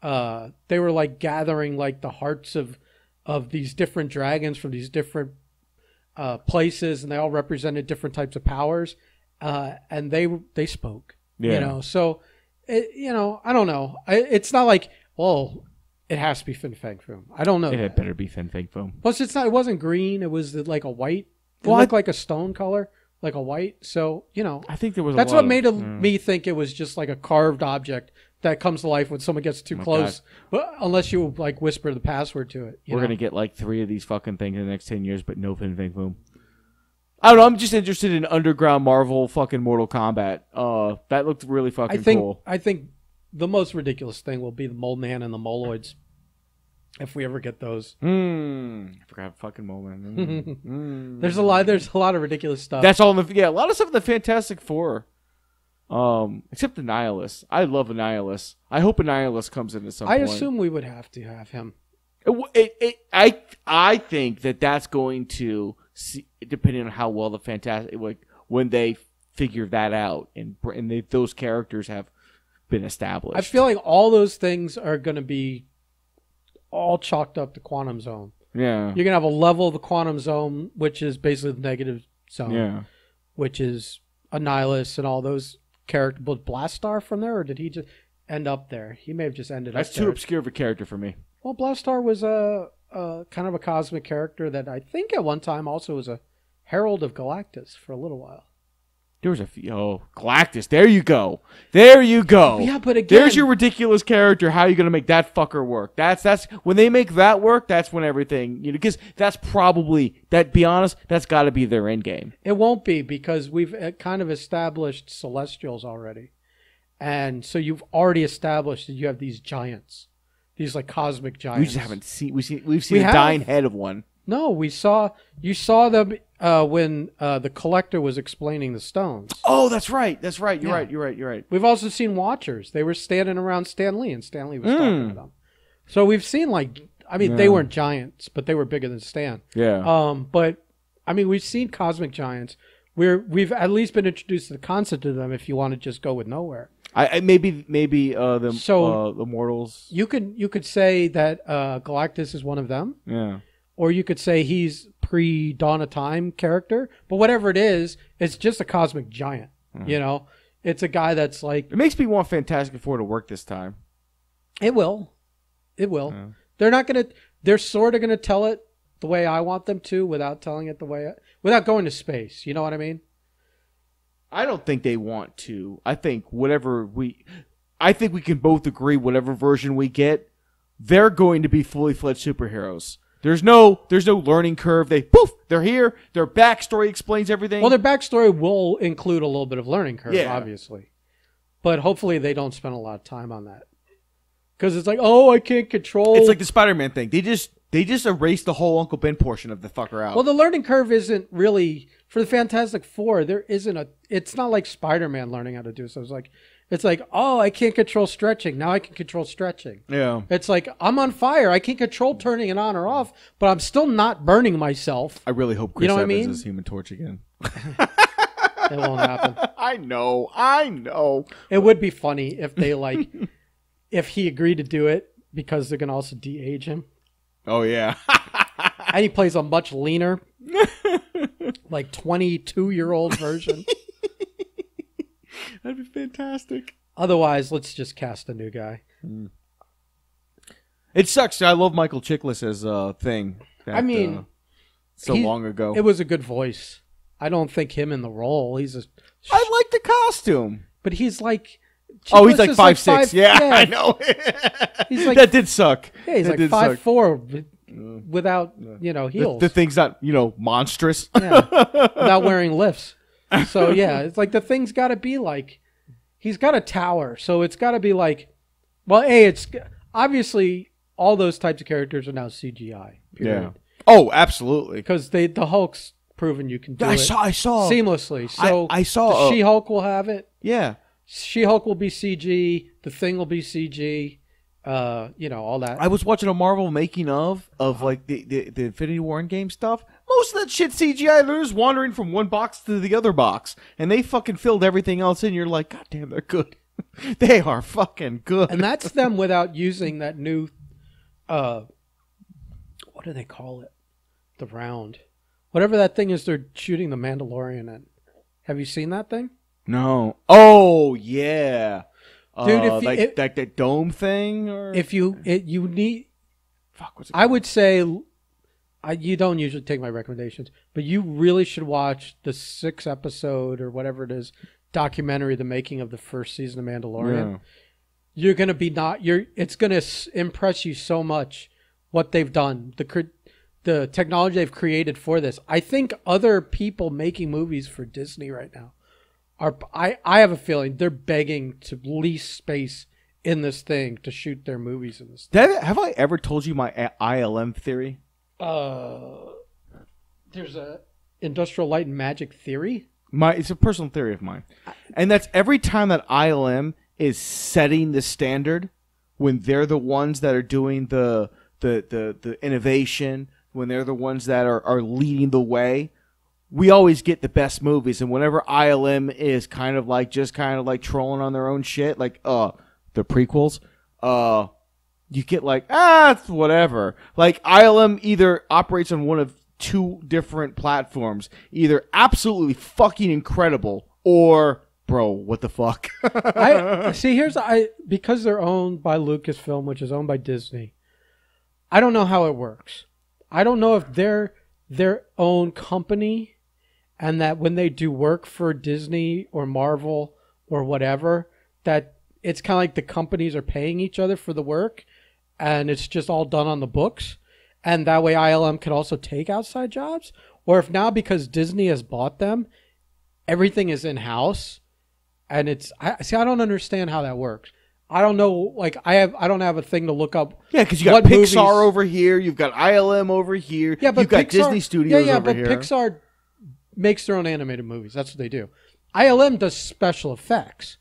Speaker 1: they were, like, gathering, like, the hearts of these different dragons from these different places, and they all represented different types of powers, and they spoke.
Speaker 2: Yeah.
Speaker 1: So I don't know. It's not like, well, it has to be Fin Fang Foom. I don't know.
Speaker 2: It better be Fin Fang Foom.
Speaker 1: Plus, it wasn't green. It was like a white. It looked like a stone color, like a white. So
Speaker 2: I think there was.
Speaker 1: That's what made me think it was just like a carved object that comes to life when someone gets too close. But unless you like whisper the password to it.
Speaker 2: We're gonna get like 3 of these fucking things in the next 10 years, but no Fin Fang Foom. I don't know. I'm just interested in underground Marvel fucking Mortal Kombat. That looked really fucking cool.
Speaker 1: I think the most ridiculous thing will be the Mole Man and the Moloids, if we ever get those.
Speaker 2: I forgot fucking Mole Man.
Speaker 1: There's a lot of ridiculous stuff.
Speaker 2: That's all. A lot of stuff in the Fantastic Four. Except Annihilus. I love Annihilus. I hope Annihilus comes in at some point.
Speaker 1: I assume we would have to have him.
Speaker 2: I think that's going to see, depending on how well the Fantastic, like when they figure that out and those characters have been established.
Speaker 1: I feel like all those things are going to be all chalked up to Quantum Zone.
Speaker 2: Yeah,
Speaker 1: you're going to have a level of the Quantum Zone, which is basically the negative zone.
Speaker 2: Yeah, which
Speaker 1: is Annihilus and all those characters. Was Blastar from there, or did he just end up there? He may have just ended up there.
Speaker 2: That's too obscure of a character for me.
Speaker 1: Well, Blastar was a kind of a cosmic character that I think at one time also was a herald of Galactus for a little while.
Speaker 2: There was Galactus. There you go. Yeah,
Speaker 1: but again,
Speaker 2: there's your ridiculous character. How are you going to make that fucker work? That's when they make that work. That's when everything, because that's probably be honest. That's got to be their end game.
Speaker 1: It won't be, because we've kind of established Celestials already, and so you've already established that you have these giants, these like cosmic giants.
Speaker 2: We just haven't seen. We've seen a dying head of one.
Speaker 1: No, you saw them when the Collector was explaining the stones.
Speaker 2: Oh, that's right. That's right. You're right.
Speaker 1: We've also seen Watchers. They were standing around Stan Lee, and Stan Lee was talking to them. So we've seen they weren't giants, but they were bigger than Stan.
Speaker 2: Yeah.
Speaker 1: But I mean, we've seen cosmic giants. We've at least been introduced to the concept of them. If you want to just go with nowhere,
Speaker 2: maybe the mortals.
Speaker 1: You could say that Galactus is one of them.
Speaker 2: Yeah.
Speaker 1: Or you could say he's pre-Dawn of Time character. But whatever it is, it's just a cosmic giant. You know, it's a guy that's like.
Speaker 2: It makes me want Fantastic Four to work this time.
Speaker 1: It will. Yeah. They're not gonna. They're sort of gonna tell it the way I want them to, without telling it without going to space. You know what I mean?
Speaker 2: I don't think they want to. I think we can both agree whatever version we get, they're going to be fully fledged superheroes. There's no learning curve. They're here. Their backstory explains everything.
Speaker 1: Well, their backstory will include a little bit of learning curve, obviously, but hopefully they don't spend a lot of time on that, because it's like, oh, I can't control.
Speaker 2: It's like the Spider-Man thing. They just erased the whole Uncle Ben portion of the fucker out.
Speaker 1: Well, the learning curve isn't really for the Fantastic Four. There isn't it's not like Spider-Man learning how to do so. It's like, oh, I can't control stretching. Now I can control stretching.
Speaker 2: Yeah.
Speaker 1: It's like, I'm on fire. I can't control turning it on or off, but I'm still not burning myself.
Speaker 2: I really hope Chris Evans is Human Torch again.
Speaker 1: It won't happen.
Speaker 2: I know.
Speaker 1: It would be funny if they if he agreed to do it, because they're going to also de-age him.
Speaker 2: Oh, yeah.
Speaker 1: And he plays a much leaner, 22-year-old version.
Speaker 2: That'd be fantastic.
Speaker 1: Otherwise, let's just cast a new guy.
Speaker 2: It sucks. I love Michael Chiklis as a thing. Long ago.
Speaker 1: It was a good voice. I don't think him in the role.
Speaker 2: I like the costume.
Speaker 1: But he's like...
Speaker 2: He's like 5'6". Yeah, I know.
Speaker 1: He's like,
Speaker 2: that did suck.
Speaker 1: Yeah, he's like 5'4", without, heels.
Speaker 2: The thing's not, monstrous.
Speaker 1: Yeah, without wearing lifts. So, yeah, it's like the thing's got to be like, he's got a tower. So it's got to be like, well, it's obviously all those types of characters are now CGI. Period.
Speaker 2: Yeah. Oh, absolutely.
Speaker 1: Because the Hulk's proven you can do it.
Speaker 2: I saw
Speaker 1: seamlessly. So
Speaker 2: I saw
Speaker 1: the She-Hulk will have it.
Speaker 2: Yeah.
Speaker 1: She-Hulk will be CG. The Thing will be CG. All that.
Speaker 2: I was watching a Marvel making of like the Infinity War Endgame stuff. Most of that shit CGI. They're just wandering from one box to the other box, and they fucking filled everything else in. You're like, God damn, they're good. They are fucking good.
Speaker 1: And that's them without using that new, what do they call it? The round, whatever that thing is. They're shooting the Mandalorian in. Have you seen that thing?
Speaker 2: No. Oh yeah.
Speaker 1: Dude, if
Speaker 2: like that dome thing, or
Speaker 1: if you need,
Speaker 2: what's it
Speaker 1: I would say, you don't usually take my recommendations, but you really should watch the 6-episode or whatever it is documentary, the making of the first season of Mandalorian. Yeah. You're gonna be it's gonna impress you so much what they've done, the technology they've created for this. I think other people making movies for Disney right now I have a feeling they're begging to lease space in this thing to shoot their movies in this thing.
Speaker 2: Have I ever told you my ILM theory?
Speaker 1: There's a Industrial Light and Magic theory.
Speaker 2: It's a personal theory of mine. And that's every time that ILM is setting the standard, when they're the ones that are doing the innovation, when they're the ones that are leading the way, we always get the best movies. And whenever ILM is kind of like trolling on their own shit, like the prequels, you get like, it's whatever. Like ILM either operates on one of two different platforms, either absolutely fucking incredible or bro, what the fuck? Because
Speaker 1: they're owned by Lucasfilm, which is owned by Disney. I don't know how it works. I don't know if they're their own company, and that when they do work for Disney or Marvel or whatever, that it's kind of like the companies are paying each other for the work, and it's just all done on the books. And that way ILM can also take outside jobs. Or if now, because Disney has bought them, everything is in-house. And I don't understand how that works. I don't know. Like I don't have a thing to look up.
Speaker 2: Yeah, because you got
Speaker 1: what
Speaker 2: Pixar
Speaker 1: movies-
Speaker 2: over here, you've got ILM over here,
Speaker 1: Yeah, but
Speaker 2: you've got
Speaker 1: Pixar-
Speaker 2: Disney Studios
Speaker 1: yeah,
Speaker 2: over
Speaker 1: but
Speaker 2: here.
Speaker 1: Pixar makes their own animated movies. That's what they do. ILM does special effects.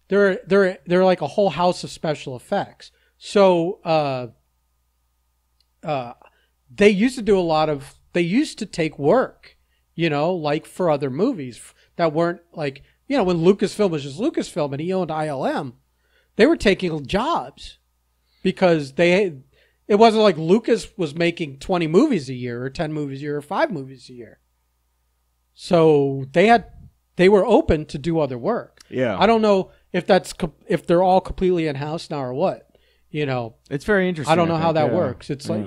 Speaker 1: They're like a whole house of special effects. So they used to do a lot of. They used to take work, like for other movies that weren't like, when Lucasfilm was just Lucasfilm and he owned ILM, they were taking jobs because it wasn't like Lucas was making 20 movies a year or 10 movies a year or 5 movies a year. So they were open to do other work.
Speaker 2: Yeah.
Speaker 1: I don't know if they're all completely in-house now or what,
Speaker 2: It's very interesting.
Speaker 1: I don't know how that
Speaker 2: yeah.
Speaker 1: works. It's like,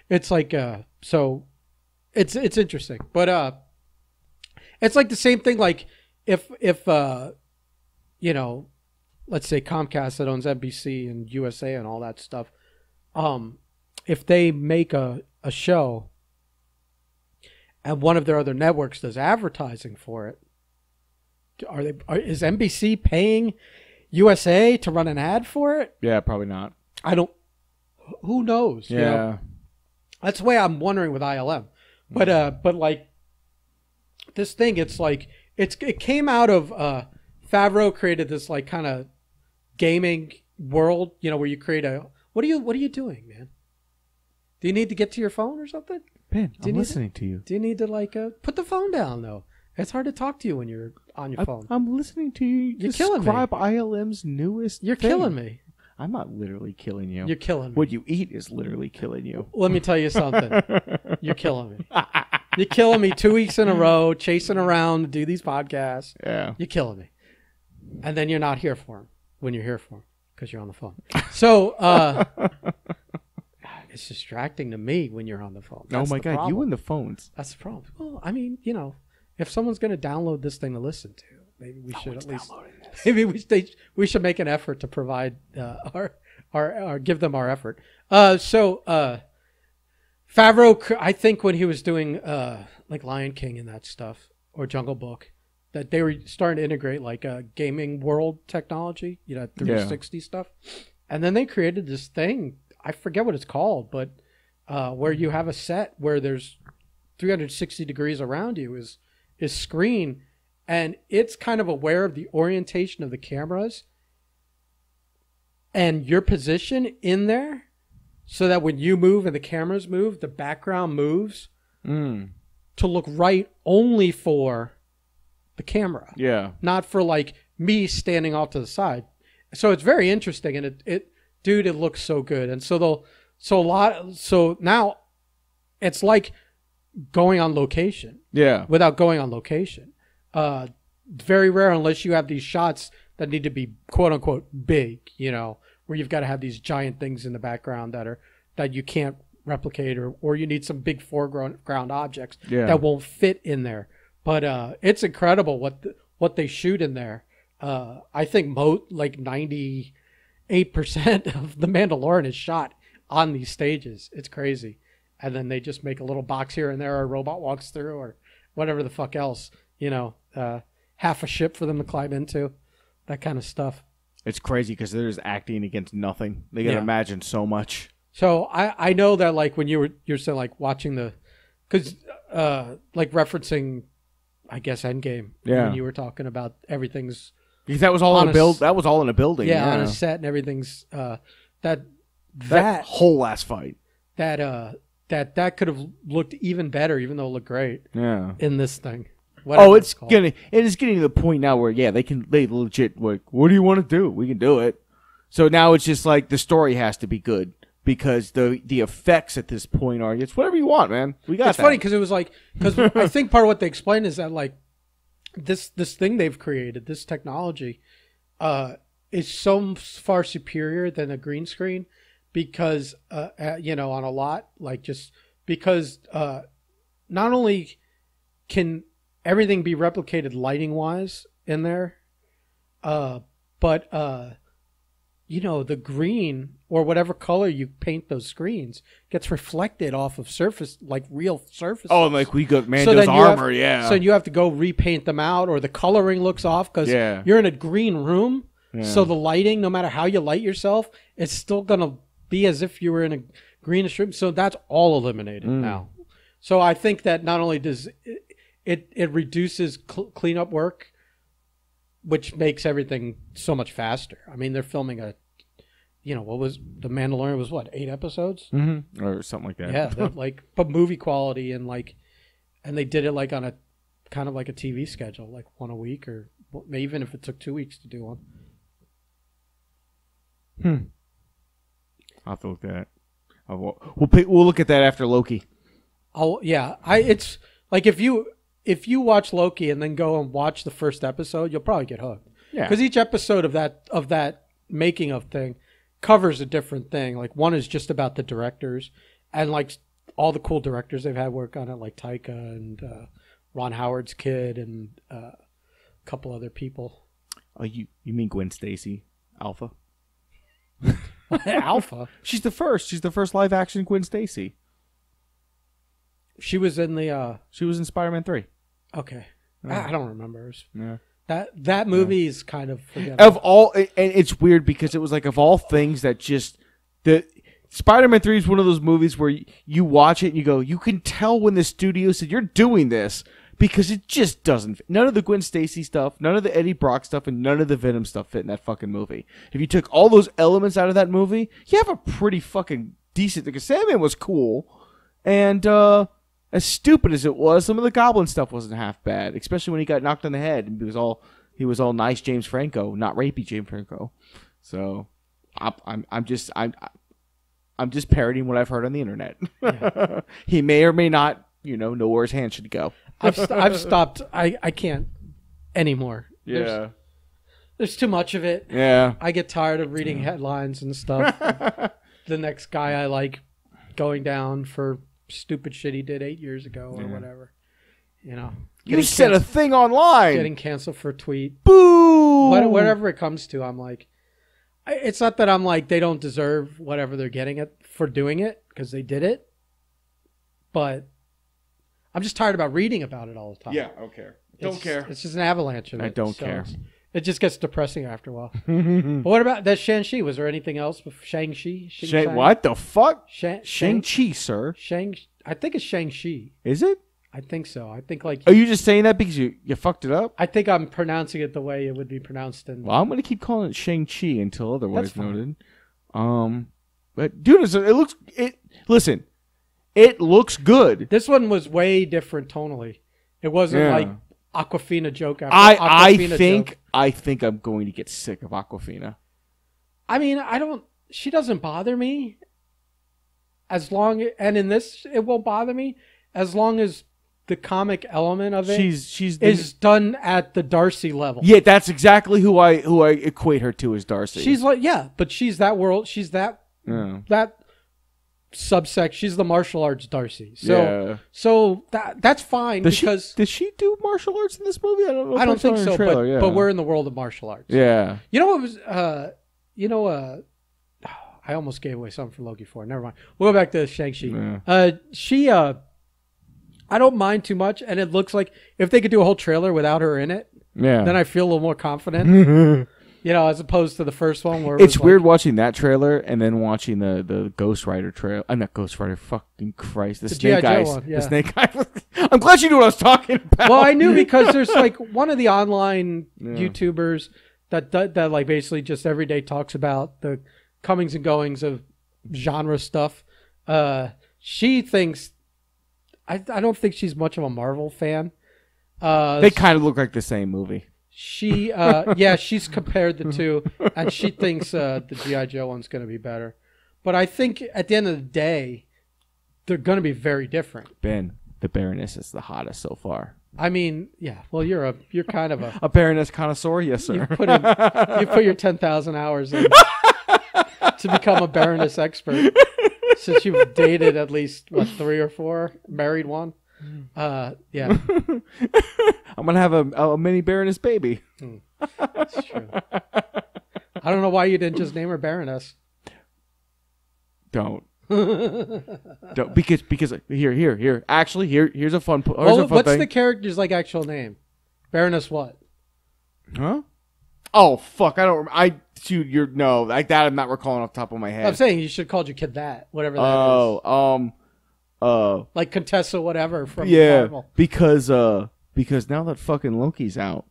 Speaker 1: it's like, so it's interesting, but, it's like the same thing. Like if let's say Comcast that owns NBC and USA and all that stuff, if they make a show and one of their other networks does advertising for it, is NBC paying USA to run an ad for it?
Speaker 2: Yeah, probably not.
Speaker 1: Who knows?
Speaker 2: Yeah.
Speaker 1: That's the way I'm wondering with ILM. But like this thing, it's like it came out of Favreau created this like kind of gaming world, where you create what are you doing, man? Do you need to get to your phone or something?
Speaker 2: Ben, I'm listening to you.
Speaker 1: Do you need to like put the phone down though? It's hard to talk to you when you're on your phone.
Speaker 2: I'm listening to you.
Speaker 1: You're killing me.
Speaker 2: Describe ILM's newest.
Speaker 1: You're
Speaker 2: thing.
Speaker 1: killing me.
Speaker 2: I'm not literally killing you.
Speaker 1: You're killing me.
Speaker 2: What you eat is literally killing you.
Speaker 1: Let me tell you something. You're killing me. You're killing me 2 weeks in a row, chasing around to do these podcasts.
Speaker 2: Yeah.
Speaker 1: You're killing me. And then you're not here for them when you're here for them because you're on the phone. So it's distracting to me when you're on the phone.
Speaker 2: Oh
Speaker 1: That's
Speaker 2: my
Speaker 1: the
Speaker 2: God,
Speaker 1: problem.
Speaker 2: you and the phones.
Speaker 1: That's the problem. Well, I mean, if someone's going to download this thing to listen to, maybe we should at least. Maybe we should make an effort to provide our give them our effort. So Favreau, I think when he was doing like Lion King and that stuff or Jungle Book, that they were starting to integrate like gaming world technology, 360 stuff, and then they created this thing. I forget what it's called, but where you have a set where there's 360 degrees around you is screen. And it's kind of aware of the orientation of the cameras and your position in there so that when you move and the cameras move, the background moves to look right only for the camera. Yeah. Not for like me standing off to the side. So it's very interesting. And it looks so good. And so now it's like going on location. Yeah. Without going on location. Very rare unless you have these shots that need to be quote unquote big, where you've got to have these giant things in the background that you can't replicate or you need some big foreground objects that won't fit in there. But it's incredible what they shoot in there. I think like 98% of The Mandalorian is shot on these stages. It's crazy. And then they just make a little box here and there, or a robot walks through, or whatever the fuck else. Half a ship for them to climb into, that kind of stuff.
Speaker 2: It's crazy because they're just acting against nothing. They got to imagine so much.
Speaker 1: So I know that like when you're saying like watching because like referencing, I guess Endgame. When you were talking about everything's
Speaker 2: because that was all in a build. That was all in a building.
Speaker 1: Yeah, on a set and everything's that
Speaker 2: whole last fight.
Speaker 1: That could have looked even better, even though it looked great. Yeah. In this thing.
Speaker 2: It is getting to the point now where they legit like, what do you want to do? We can do it. So now it's just like the story has to be good because the effects at this point are it's whatever you want, man. We got.
Speaker 1: It's funny because it was like because I think part of what they explained is that like this thing they've created, this technology, is so far superior than a green screen because on a lot like just because not only can everything be replicated lighting wise in there, but the green or whatever color you paint those screens gets reflected off of surface, like real surface.
Speaker 2: Oh, like we got Mando's armor, yeah.
Speaker 1: So you have to go repaint them out, or the coloring looks off because you're in a green room.
Speaker 2: Yeah.
Speaker 1: So the lighting, no matter how you light yourself, it's still going to be as if you were in a greenish room. So that's all eliminated now. So I think that not only does it reduces cleanup work, which makes everything so much faster. I mean, they're filming what was The Mandalorian was 8 episodes?
Speaker 2: Mm-hmm. Or something like that.
Speaker 1: Yeah, but movie quality and they did it on a kind of like a TV schedule, like one a week, or even if it took 2 weeks to do one.
Speaker 2: I'll have to look at that. We'll look at that after Loki.
Speaker 1: Oh yeah, it's like if you watch Loki and then go and watch the first episode, you'll probably get hooked. Yeah, because each episode of that making of thing covers a different thing. Like one is just about the directors and like all the cool directors they've had work on it, like Taika and Ron Howard's kid and a couple other people.
Speaker 2: Oh, you mean Gwen Stacy, Alpha?
Speaker 1: Alpha?
Speaker 2: She's the first live action Gwen Stacy.
Speaker 1: She was in the.
Speaker 2: She was in Spider-Man 3.
Speaker 1: Okay, I don't remember.
Speaker 2: Yeah.
Speaker 1: That movie is kind of forgettable.
Speaker 2: Of all, and it's weird because it was like of all things that just the Spider-Man 3 is one of those movies where you watch it and you go, you can tell when the studio said you're doing this because it just doesn't. None of the Gwen Stacy stuff, none of the Eddie Brock stuff, and none of the Venom stuff fit in that fucking movie. If you took all those elements out of that movie, you have a pretty fucking decent. Because Sandman was cool, and as stupid as it was, some of the Goblin stuff wasn't half bad, especially when he got knocked on the head and he was all nice James Franco, not rapey James Franco. So I'm just parroting what I've heard on the internet. Yeah. He may or may not, know where his hand should go.
Speaker 1: I've stopped. I can't anymore.
Speaker 2: Yeah.
Speaker 1: There's too much of it.
Speaker 2: Yeah.
Speaker 1: I get tired of reading headlines and stuff. The next guy I like going down for stupid shit he did 8 years ago or whatever. You
Speaker 2: said a thing online.
Speaker 1: Getting canceled for a tweet.
Speaker 2: Boo!
Speaker 1: Whatever it comes to, I'm like, it's not that I'm like they don't deserve whatever they're getting it for doing it because they did it, but I'm just tired about reading about it all the time.
Speaker 2: Yeah, I don't care. Don't care.
Speaker 1: It's just an avalanche of it.
Speaker 2: I don't care.
Speaker 1: It just gets depressing after a while. But what about that Shang-Chi? Was there anything else with Shang-Chi?
Speaker 2: What the fuck?
Speaker 1: Shang-Chi,
Speaker 2: sir.
Speaker 1: I think it's Shang-Chi.
Speaker 2: Is it?
Speaker 1: I think so. I think like.
Speaker 2: Are you just saying that because you fucked it up?
Speaker 1: I think I'm pronouncing it the way it would be pronounced.
Speaker 2: Well, I'm going to keep calling it Shang-Chi until otherwise noted. But dude, listen, it looks good.
Speaker 1: This one was way different tonally. It wasn't like Aquafina joke after
Speaker 2: I think I'm going to get sick of Aquafina.
Speaker 1: I mean, she doesn't bother me and in this it won't bother me as long as the comic element of it is done at the Darcy level.
Speaker 2: Yeah, that's exactly who I equate her to as Darcy.
Speaker 1: She's like, but she's that world. She's that subsect. She's the martial arts Darcy. So that's fine.
Speaker 2: Did she do martial arts in this movie? I don't know.
Speaker 1: I don't think so. But we're in the world of martial arts.
Speaker 2: Yeah.
Speaker 1: You know what was I almost gave away something for Loki 4. Never mind. We'll go back to Shang-Chi. Yeah. I don't mind too much, and it looks like if they could do a whole trailer without her in it, then I feel a little more confident. As opposed to the first one where
Speaker 2: it's weird watching that trailer and then watching the Ghost Rider trailer. I'm not Ghost Rider. Fucking Christ, the Snake Eyes. The Snake Eyes. I'm glad you knew what I was talking about.
Speaker 1: Well, I knew because there's like one of the online YouTubers that like basically just every day talks about the comings and goings of genre stuff. She thinks. I don't think she's much of a Marvel fan.
Speaker 2: They kind of look like the same movie.
Speaker 1: She's compared the two, and she thinks the G.I. Joe one's going to be better. But I think at the end of the day, they're going to be very different.
Speaker 2: Ben, the Baroness is the hottest so far.
Speaker 1: I mean, yeah. Well, you're kind of a
Speaker 2: Baroness connoisseur, yes, sir.
Speaker 1: You put your 10,000 hours in to become a Baroness expert. Since you've dated at least 3 or 4, married one, yeah.
Speaker 2: I'm gonna have a mini Baroness baby.
Speaker 1: That's true. I don't know why you didn't just name her Baroness.
Speaker 2: Don't because here. Actually, here's a fun.
Speaker 1: What's the character's actual name? Baroness what?
Speaker 2: Huh? Oh fuck! I don't. Dude, you're no like that. I'm not recalling off the top of my head.
Speaker 1: I'm saying you should have called your kid that, whatever that is. Like Contessa, whatever from Marvel.
Speaker 2: Because now that fucking Loki's out,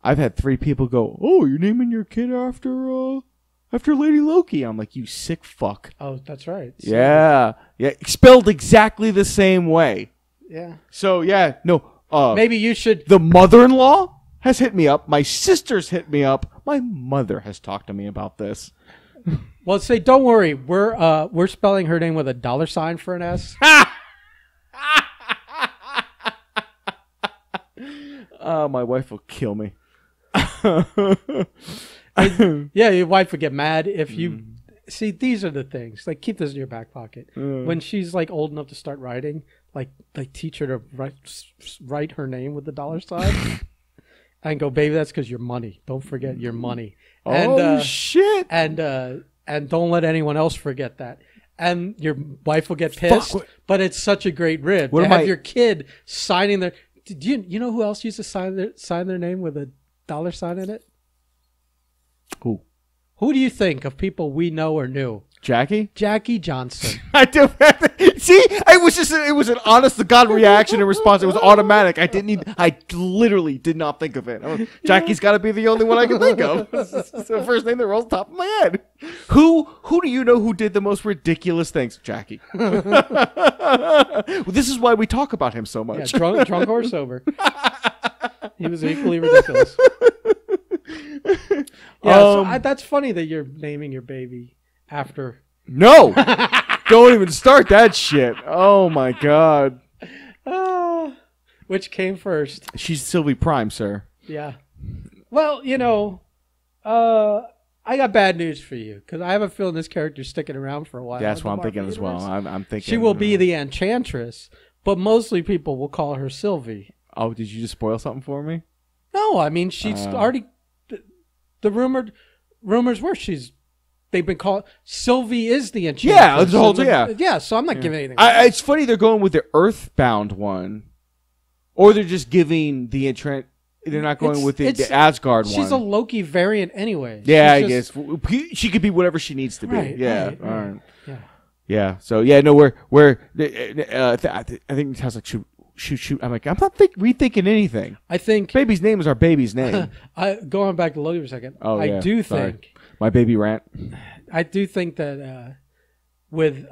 Speaker 2: I've had 3 people go, "Oh, you're naming your kid after Lady Loki." I'm like, you sick fuck.
Speaker 1: Oh, that's right.
Speaker 2: Yeah, spelled exactly the same way.
Speaker 1: Yeah.
Speaker 2: So yeah, no.
Speaker 1: Maybe you should.
Speaker 2: The mother-in-law has hit me up. My sister's hit me up. My mother has talked to me about this.
Speaker 1: Well, say, don't worry. We're spelling her name with a $sign for an S.
Speaker 2: My wife will kill me.
Speaker 1: Yeah, your wife would get mad if you... See, these are the things. Like, keep this in your back pocket. When she's, like, old enough to start writing, like teach her to write her name with the $sign. And go, baby, that's because your money. Don't forget your money. And,
Speaker 2: shit.
Speaker 1: And don't let anyone else forget that. And your wife will get pissed, but it's such a great rib to have your kid signing their... Do you know who else used to sign their name with a $sign in it?
Speaker 2: Who?
Speaker 1: Who do you think of people we know or knew?
Speaker 2: Jackie
Speaker 1: Johnson.
Speaker 2: I do. See, it was an honest to God reaction and response. It was automatic. I literally did not think of it. Jackie's got to be the only one I can think of. It's the first name that rolls top of my head. Who do you know who did the most ridiculous things? Jackie. Well, this is why we talk about him so much.
Speaker 1: Yeah, drunk or sober. He was equally ridiculous. Yeah, that's funny that you're naming your baby after.
Speaker 2: No, don't even start that shit. Oh my god.
Speaker 1: Which came first?
Speaker 2: She's Sylvie Prime, sir.
Speaker 1: Yeah. Well, I got bad news for you because I have a feeling this character's sticking around for a while.
Speaker 2: That's what I'm thinking as well. I'm thinking
Speaker 1: she will be the Enchantress, but mostly people will call her Sylvie.
Speaker 2: Oh, did you just spoil something for me?
Speaker 1: No, I mean she's already. The rumors were they've been called Sylvie is the Enchantress. Yeah, so I'm not giving anything.
Speaker 2: It's funny they're going with the Earthbound one, or they're just giving the They're not going with the Asgard one.
Speaker 1: She's a Loki variant anyway.
Speaker 2: Yeah, I guess she could be whatever she needs to be.
Speaker 1: Right,
Speaker 2: yeah,
Speaker 1: right.
Speaker 2: all right.
Speaker 1: Yeah.
Speaker 2: Yeah. So yeah, no, we're I think it has like shoot. I'm like, I'm not rethinking anything.
Speaker 1: I think
Speaker 2: baby's name is our baby's name.
Speaker 1: Going back to Loki for a second.
Speaker 2: Oh,
Speaker 1: I do think
Speaker 2: my baby rant.
Speaker 1: I do think that with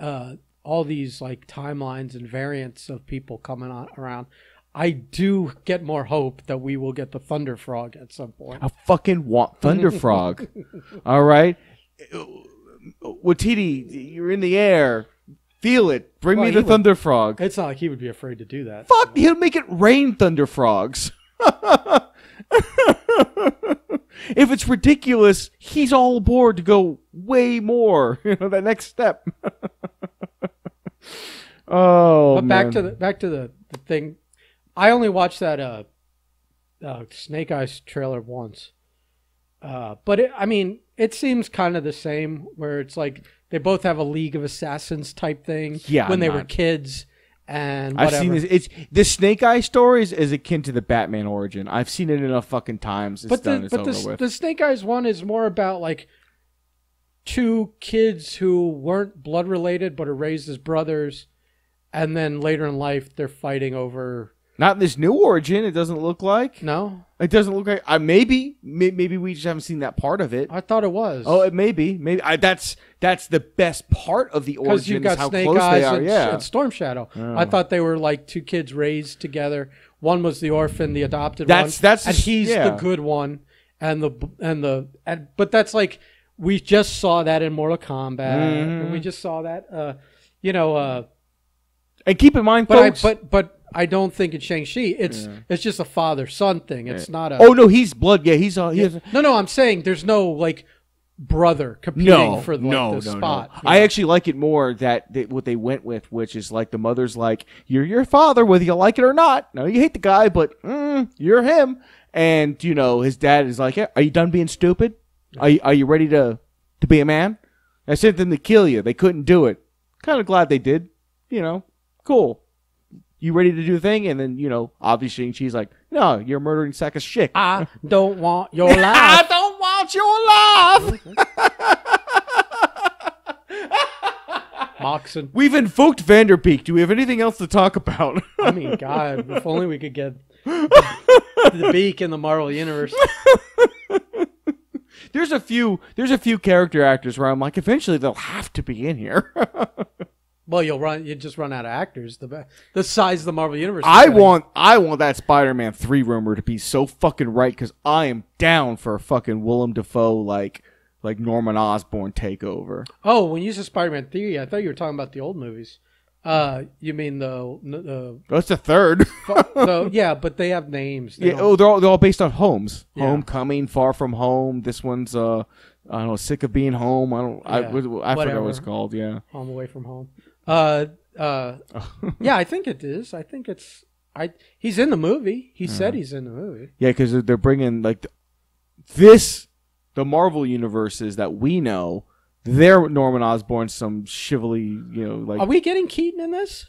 Speaker 1: all these like timelines and variants of people coming around, I do get more hope that we will get the Thunder Frog at some point.
Speaker 2: I fucking want Thunder Frog. All right, Watiti, you're in the air. Feel it. Bring me the Thunder Frog.
Speaker 1: It's not like he would be afraid to do that.
Speaker 2: Fuck, he'll make it rain Thunder Frogs. If it's ridiculous, he's all aboard to go way more. That next step. Oh,
Speaker 1: but back to the thing. I only watched that Snake Eyes trailer once. But it seems kind of the same, where it's like they both have a League of Assassins type thing when they were kids and whatever.
Speaker 2: I've seen this. It's the Snake Eye stories is akin to the Batman origin. I've seen it enough fucking times. It's over with.
Speaker 1: The Snake Eyes one is more about like two kids who weren't blood related but are raised as brothers, and then later in life they're fighting over.
Speaker 2: Not in this new origin. It doesn't look like.
Speaker 1: No,
Speaker 2: it doesn't look like. Maybe we just haven't seen that part of it.
Speaker 1: I thought it was.
Speaker 2: Oh, it may be. Maybe that's the best part of the origin. Because you've got Snake Eyes
Speaker 1: and Storm Shadow. Oh. I thought they were like two kids raised together. One was the orphan, the adopted one, and he's the good one. But that's like we just saw that in Mortal Kombat. And we just saw that.
Speaker 2: And keep in mind, folks.
Speaker 1: But I don't think it's Shang-Chi. It's just a father-son thing. It's not a...
Speaker 2: Oh, no, he's blood. Yeah, he's...
Speaker 1: No, I'm saying there's no, like, brother competing for the spot.
Speaker 2: No. I actually like it more that what they went with, which is, like, the mother's like, you're your father, whether you like it or not. No, you hate the guy, but you're him. And, his dad is like, hey, are you done being stupid? Are you ready to be a man? I sent them to kill you. They couldn't do it. Kind of glad they did. Cool. You ready to do the thing? And then, obviously Shang-Chi's like, no, you're a murdering sack of shit.
Speaker 1: I don't want your life.
Speaker 2: I don't want your life.
Speaker 1: Moxon.
Speaker 2: We've invoked Vanderbeek. Do we have anything else to talk about?
Speaker 1: I mean, God, if only we could get the Beak in the Marvel Universe.
Speaker 2: There's a few character actors where I'm like, eventually they'll have to be in here.
Speaker 1: Well, you just run out of actors. The size of the Marvel Universe.
Speaker 2: I want that Spider-Man 3 rumor to be so fucking right, because I am down for a fucking Willem Dafoe like Norman Osborn takeover.
Speaker 1: Oh, when you said Spider-Man 3, I thought you were talking about the old movies. You mean the
Speaker 2: That's the third.
Speaker 1: yeah, but they have names.
Speaker 2: They're all based on homes.
Speaker 1: Yeah.
Speaker 2: Homecoming, Far From Home. This one's I don't know, Sick of Being Home. I forgot what it's called. Yeah,
Speaker 1: Home Away From Home. Yeah, I think it is. I think it's. He's in the movie. He said he's in the movie.
Speaker 2: Yeah, because they're bringing the Marvel universes that we know. They're Norman Osborn, some chivalry,
Speaker 1: Are we getting Keaton in this?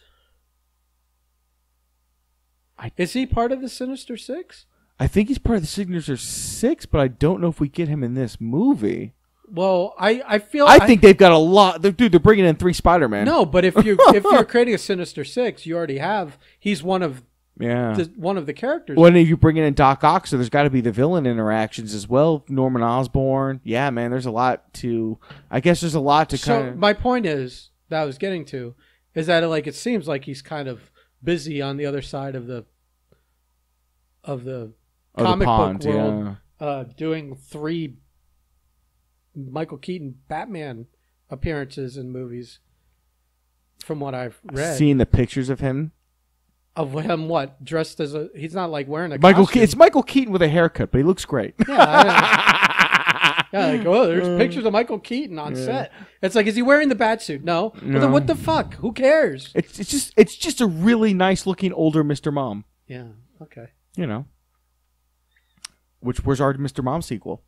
Speaker 1: Is he part of the Sinister Six?
Speaker 2: I think he's part of the Sinister Six, but I don't know if we get him in this movie.
Speaker 1: Well, I
Speaker 2: think they've got a lot. Dude, they're bringing in 3 Spider-Man.
Speaker 1: No, but if you're creating a Sinister Six, you already have. He's one of the characters.
Speaker 2: Well, if you bring in Doc Ock, so there's got to be the villain interactions as well. Norman Osborn. Yeah, man, there's a lot to. I guess there's a lot to kind of.
Speaker 1: So my point is that I was getting to is that it seems like he's kind of busy on the other side of the comic book world, doing 3 Michael Keaton Batman appearances in movies. From what I've read,
Speaker 2: seeing the pictures of him.
Speaker 1: Of him, what? Dressed as a... He's not, wearing a
Speaker 2: costume.
Speaker 1: Keaton.
Speaker 2: It's Michael Keaton with a haircut, but he looks great.
Speaker 1: Yeah, there's pictures of Michael Keaton on set. It's like, is he wearing the bat suit? No. Well, then what the fuck? Who cares?
Speaker 2: It's just a really nice-looking older Mr. Mom.
Speaker 1: Yeah, okay.
Speaker 2: Where's our Mr. Mom sequel?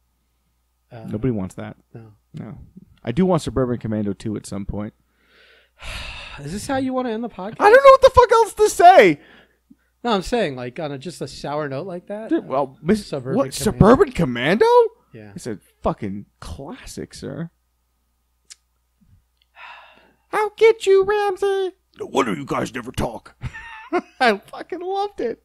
Speaker 2: Nobody wants that. No. I do want Suburban Commando 2 at some point.
Speaker 1: Is this how you want to end the podcast?
Speaker 2: I don't know what the fuck else to say.
Speaker 1: No, I'm saying on just a sour note like that.
Speaker 2: Dude, well,
Speaker 1: Suburban Commando.
Speaker 2: Suburban Commando?
Speaker 1: Yeah,
Speaker 2: it's a fucking classic, sir. I'll get you, Ramsey. No wonder you guys never talk. I fucking loved it.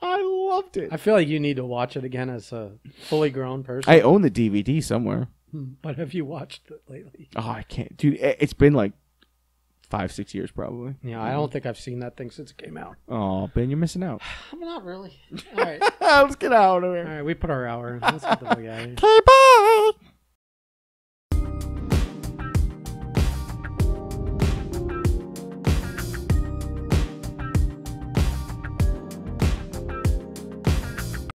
Speaker 2: I
Speaker 1: feel like you need to watch it again as a fully grown person.
Speaker 2: I own the DVD somewhere.
Speaker 1: But have you watched it lately?
Speaker 2: Oh, I can't, dude. It's been 5-6 years probably.
Speaker 1: Yeah, I don't think I've seen that thing since it came out.
Speaker 2: Oh, Ben, you're missing out.
Speaker 1: I'm not really. All right.
Speaker 2: Let's get out of here.
Speaker 1: All right, we put our hour in. Let's get the fuck out of here.
Speaker 2: Okay, bye.